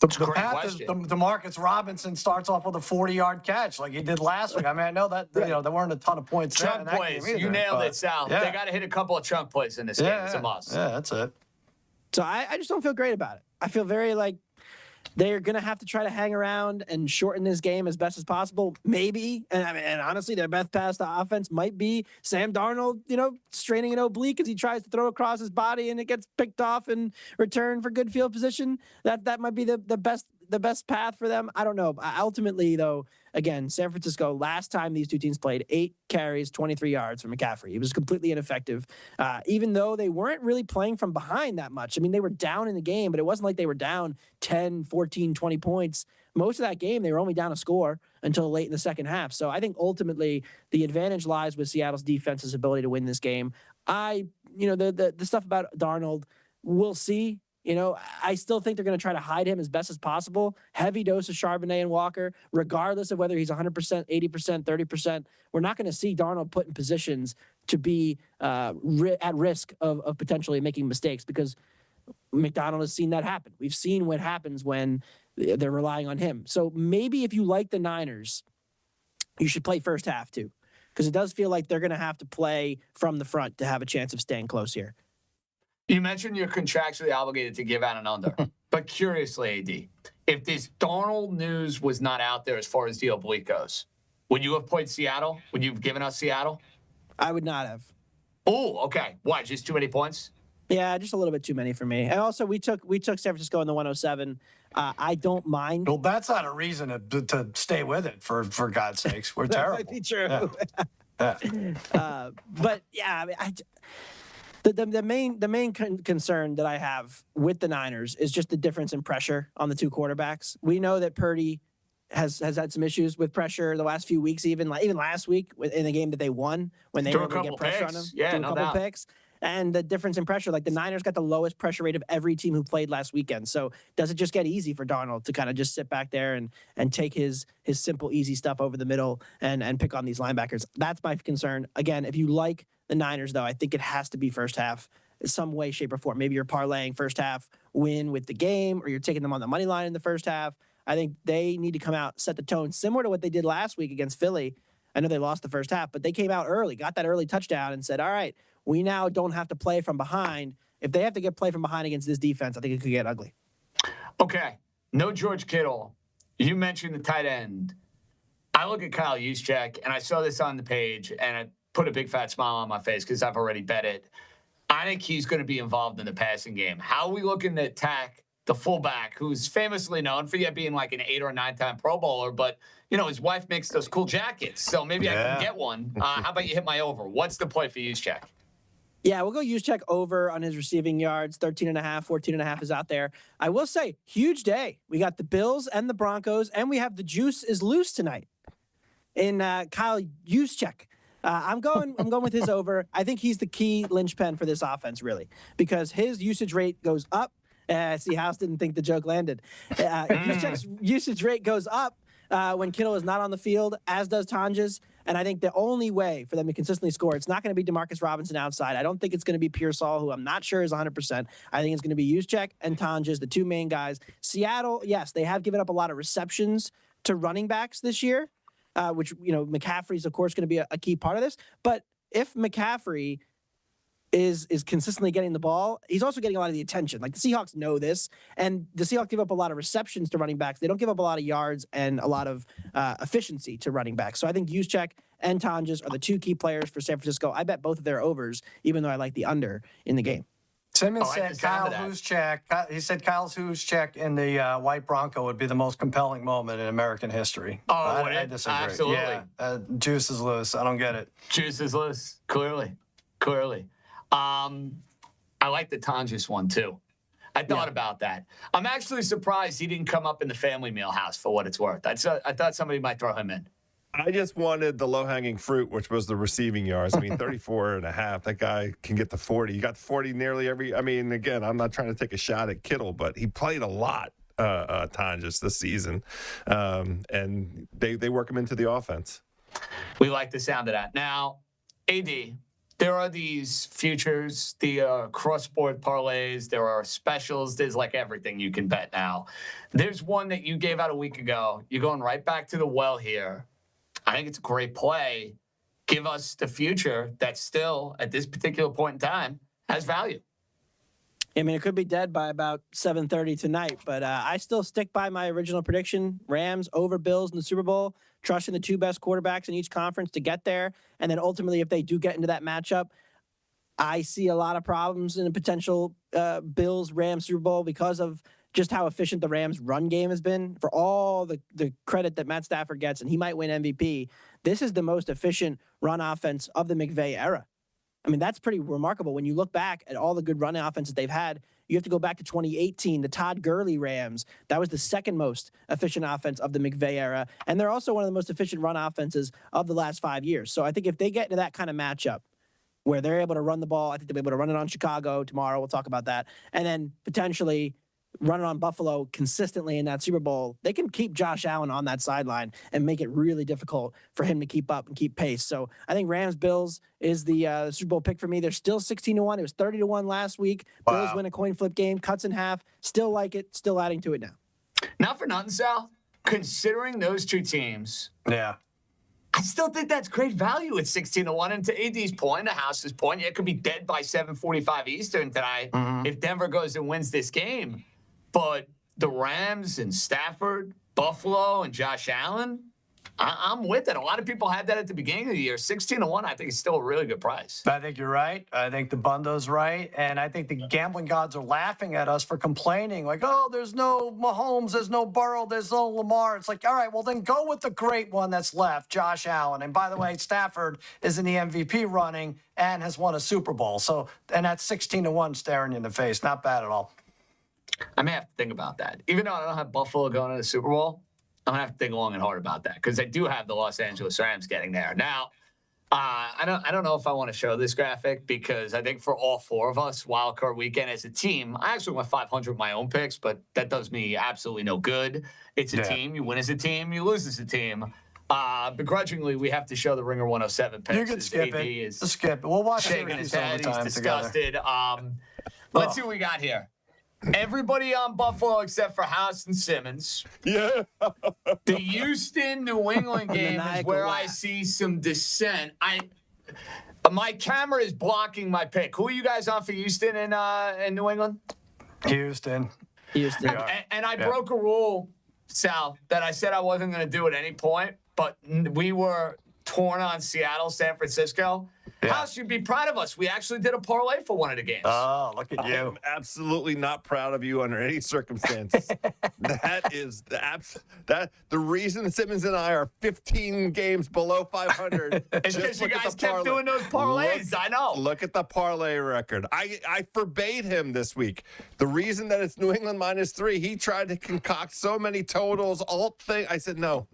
The path is Demarcus Robinson starts off with a 40-yard catch like he did last week. I mean, I know that there weren't a ton of points. Chunk plays. You nailed it, Sal. Yeah. They got to hit a couple of chunk plays in this game. It's a must. Yeah, that's it. So I just don't feel great about it. I feel very like they're going to have to try to hang around and shorten this game as best as possible. Maybe. And honestly, their best pass to offense might be Sam Darnold, straining an oblique as he tries to throw across his body and it gets picked off and returned for good field position. That might be the best path for them. I don't know. Ultimately, though, again, San Francisco, last time these two teams played, 8 carries, 23 yards for McCaffrey. He was completely ineffective, even though they weren't really playing from behind that much. I mean, they were down in the game, but it wasn't like they were down 10, 14, 20 points. Most of that game, they were only down a score until late in the second half. So I think ultimately the advantage lies with Seattle's defense's ability to win this game. The stuff about Darnold, we'll see. I still think they're going to try to hide him as best as possible. Heavy dose of Charbonnet and Walker, regardless of whether he's 100%, 80%, 30%. We're not going to see Darnold put in positions to be at risk of potentially making mistakes because McDonald has seen that happen. We've seen what happens when they're relying on him. So maybe if you like the Niners, you should play first half too, because it does feel like they're going to have to play from the front to have a chance of staying close here. You mentioned you're contractually obligated to give out an under, but curiously, AD, if this Darnold news was not out there as far as the oblique goes, would you have played Seattle? Would you have given us Seattle? I would not have. Oh, okay. Why? Just too many points? Yeah, just a little bit too many for me. And also, we took San Francisco in the 107. I don't mind. Well, that's not a reason to stay with it. For God's sakes, we're terrible. That might be true. Yeah. But yeah, I mean, the main concern that I have with the Niners is just the difference in pressure on the two quarterbacks. We know that Purdy has had some issues with pressure the last few weeks, even last week in the game that they won when they were able to get pressure on him. Yeah, no doubt. Picks. And the difference in pressure, like the Niners got the lowest pressure rate of every team who played last weekend. So does it just get easy for Darnold to kind of just sit back there and take his simple, easy stuff over the middle and pick on these linebackers? That's my concern. Again, if you like the Niners, though, I think it has to be first half in some way, shape, or form. Maybe you're parlaying first half win with the game, or you're taking them on the money line in the first half. I think they need to come out, set the tone, similar to what they did last week against Philly. I know they lost the first half, but they came out early, got that early touchdown, and said, all right, we now don't have to play from behind if they have to get play from behind against this defense, I think it could get ugly. Okay, no George Kittle. You mentioned the tight end. I look at Kyle Juszczyk, and I saw this on the page, and it put a big fat smile on my face because I've already bet it. I think he's going to be involved in the passing game. How are we looking to attack the fullback, who's famously known for being like an 8 or 9-time Pro Bowler, but his wife makes those cool jackets, so maybe I can get one. How about you hit my over? What's the play for Juszczyk? Yeah, we'll go Juszczyk over on his receiving yards. 13.5, 14.5 is out there. I will say, huge day. We got the Bills and the Broncos, and we have the juice is loose tonight in Kyle Juszczyk. I'm going with his over. I think he's the key linchpin for this offense, really, because his usage rate goes up. See, House didn't think the joke landed. Juszczyk's usage rate goes up when Kittle is not on the field, as does Tonjes. And I think the only way for them to consistently score, it's not going to be Demarcus Robinson outside. I don't think it's going to be Pearsall, who I'm not sure is 100%. I think it's going to be Juszczyk and Tonjes, the two main guys. Seattle, yes, they have given up a lot of receptions to running backs this year, which, McCaffrey's, of course, going to be a key part of this. But if McCaffrey is consistently getting the ball, he's also getting a lot of the attention. Like, the Seahawks know this, and the Seahawks give up a lot of receptions to running backs. They don't give up a lot of yards and a lot of efficiency to running backs. So I think Juszczyk and Tonjes are the two key players for San Francisco. I bet both of their overs, even though I like the under in the game. Simmons said Kyle Juszczyk. He said Kyle Juszczyk in the white Bronco would be the most compelling moment in American history. Oh, I disagree. Absolutely. Yeah, juice is loose. I don't get it. Juice is loose. Clearly. I like the Tonjes one too. I thought about that. I'm actually surprised he didn't come up in the family meal house, for what it's worth. I thought somebody might throw him in. I just wanted the low-hanging fruit, which was the receiving yards. 34.5. That guy can get to 40. He got 40 nearly every. Again, I'm not trying to take a shot at Kittle, but he played a lot, Tonjes, this season, and they work him into the offense. We like the sound of that. Now, AD, there are these futures, the cross-board parlays. There are specials. There's like everything you can bet now. There's one that you gave out a week ago. You're going right back to the well here. I think it's a great play. Give us the future that still, at this particular point in time, has value. It could be dead by about 7:30 tonight, but I still stick by my original prediction. Rams over Bills in the Super Bowl, trusting the two best quarterbacks in each conference to get there. And then ultimately, if they do get into that matchup, I see a lot of problems in a potential Bills-Rams Super Bowl because of just how efficient the Rams' run game has been. For all the credit that Matt Stafford gets, and he might win MVP, this is the most efficient run offense of the McVay era. That's pretty remarkable. When you look back at all the good run offenses they've had, you have to go back to 2018, the Todd Gurley Rams. That was the second most efficient offense of the McVay era. And they're also one of the most efficient run offenses of the last 5 years. So I think if they get into that kind of matchup where they're able to run the ball, I think they'll be able to run it on Chicago tomorrow. We'll talk about that. And then potentially run it on Buffalo consistently in that Super Bowl, they can keep Josh Allen on that sideline and make it really difficult for him to keep up and keep pace. So I think Rams-Bills is the Super Bowl pick for me. They're still 16-1. It was 30-1 last week. Wow. Bills win a coin flip game, cuts in half. Still like it. Still adding to it now. Not for nothing, Sal. Considering those two teams, yeah, I still think that's great value at 16-1. And to AD's point, the House's point, it could be dead by 7:45 Eastern tonight if Denver goes and wins this game. But the Rams and Stafford, Buffalo, and Josh Allen, I'm with it. A lot of people had that at the beginning of the year. 16-1, I think, is still a really good price. I think you're right. I think Dabundo's right. And I think the gambling gods are laughing at us for complaining. Like, oh, there's no Mahomes, there's no Burrow, there's no Lamar. It's like, all right, well, then go with the great one that's left, Josh Allen. And by the way, Stafford is in the MVP running and has won a Super Bowl. So, and that's 16-1 staring you in the face. Not bad at all. I may have to think about that. Even though I don't have Buffalo going to the Super Bowl, I'm going to have to think long and hard about that because I do have the Los Angeles Rams getting there. Now, I don't know if I want to show this graphic because I think for all four of us, Wildcard Weekend as a team, I actually went 500 with my own picks, but that does me absolutely no good. It's a team. You win as a team. You lose as a team. Begrudgingly, we have to show the Ringer 107 picks. You can skip it. Skip it. We'll watch it. Shaking his head. He's disgusted. Let's see what we got here. Everybody on Buffalo except for House and Simmons. Yeah. The Houston-New England game is where I see some dissent. My camera is blocking my pick. Who are you guys on for Houston and New England? Houston. Houston. And I broke a rule, Sal, that I said I wasn't going to do at any point, but we were torn on Seattle, San Francisco. Yeah. House, you'd be proud of us. We actually did a parlay for one of the games. Oh, look at you. I'm absolutely not proud of you under any circumstances. That is the reason Simmons and I are 15 games below 500. It's because you guys kept doing those parlays. I know. Look at the parlay record. I forbade him this week. The reason that it's New England -3, he tried to concoct so many totals, alt thing. I said, no.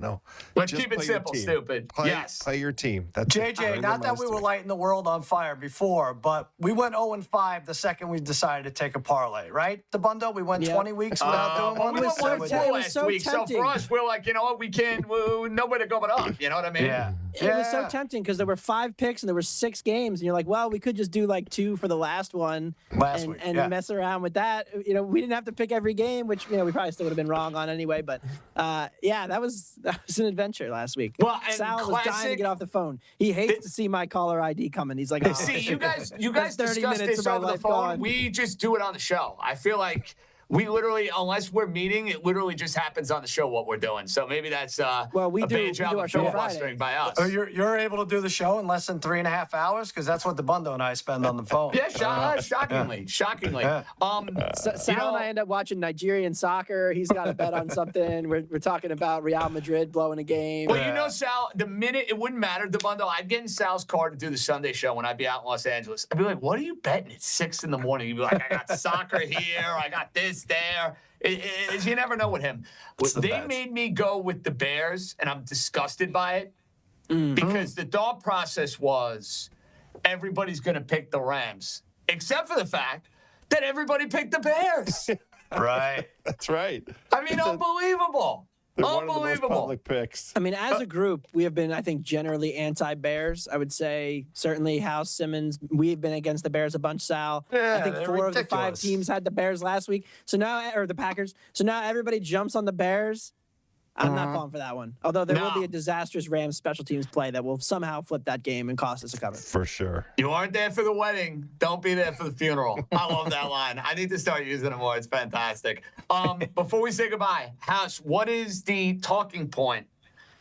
Let's Just keep it play your simple, team. stupid. Yes. Play your team. That's it. JJ, not that we were lighting the world on fire before, but we went 0-5 the second we decided to take a parlay, right? Dabbundo, we went 20 weeks without doing one. We went 1-4 last so week, so tempting. for us, we're like, you know what, we can't, nowhere to go but up. You know what I mean? Yeah. It was so tempting because there were 5 picks and there were 6 games, and you're like, well, we could just do like 2 for the last one and mess around with that. You know, we didn't have to pick every game, which we probably still would have been wrong on anyway. But that was an adventure last week. Well, and Sal was dying to get off the phone. He hates to see my caller ID coming. He's like, see, you guys 30 discuss minutes this of my over the life phone. gone. We just do it on the show. I feel like we literally, unless we're meeting, it literally just happens on the show what we're doing. So maybe that's we a do bad job our of show filibustering by us. So you're able to do the show in less than 3.5 hours? Because that's what Dabbundo and I spend on the phone. Yeah, shockingly. Yeah. Sal and I end up watching Nigerian soccer. He's got a bet on something. We're talking about Real Madrid blowing a game. Well, you know, Sal, the minute it wouldn't matter, Dabbundo, I'd get in Sal's car to do the Sunday show when I'd be out in Los Angeles. I'd be like, what are you betting? It's 6 in the morning. You'd be like, I got soccer here. I got this there. You never know with him. They made me go with the Bears, and I'm disgusted by it because the thought process was everybody's going to pick the Rams, except for the fact that everybody picked the Bears. Right. That's right. I mean, unbelievable. They're one of the most Unbelievable. public picks. I mean, as a group, we have been, I think, generally anti-Bears. I would say certainly House, Simmons, we've been against the Bears a bunch, Sal. Yeah, I think they're 4 of the 5 ridiculous. teams had the Bears last week. So now, or the Packers. So now everybody jumps on the Bears. I'm not falling for that one. Although there will be a disastrous Rams special teams play that will somehow flip that game and cost us a cover. For sure. You aren't there for the wedding. Don't be there for the funeral. I love that line. I need to start using it more. It's fantastic. Before we say goodbye, House, what is the talking point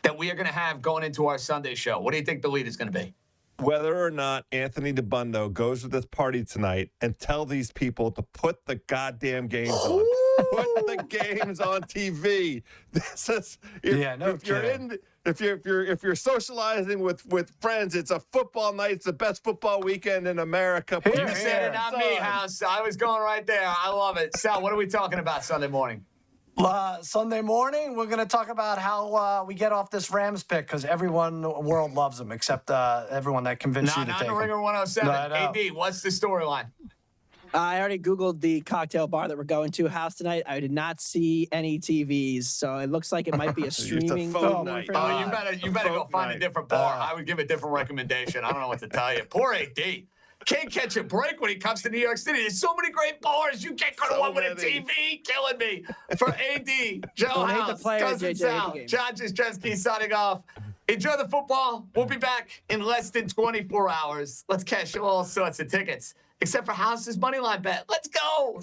that we are going to have going into our Sunday show? What do you think the lead is going to be? Whether or not Anthony Dabbundo goes to this party tonight and tell these people to put the goddamn games on. Put the games on TV. This is if you're socializing with friends, it's a football night. It's the best football weekend in America. You said it, not me, House. I was going right there. I love it. Sal, what are we talking about Sunday morning? Sunday morning, we're going to talk about how we get off this Rams pick because everyone in the world loves them except everyone that convinced you to Not take the them. Ringer 107. No, I know. AD, what's the storyline? I already Googled the cocktail bar that we're going to house tonight. I did not see any TVs, so it looks like it might be a streaming. phone night. Oh, you better go find a different bar. I would give a different recommendation. I don't know what to tell you. Poor AD. Can't catch a break when he comes to New York City. There's so many great bars. You can't go to one with a TV. Killing me. For AD, Joe Don't hate the House, players, Cousin JJ, Sal, hate the game. John Jastremski signing off. Enjoy the football. We'll be back in less than 24 hours. Let's cash all sorts of tickets, except for House's Moneyline bet. Let's go.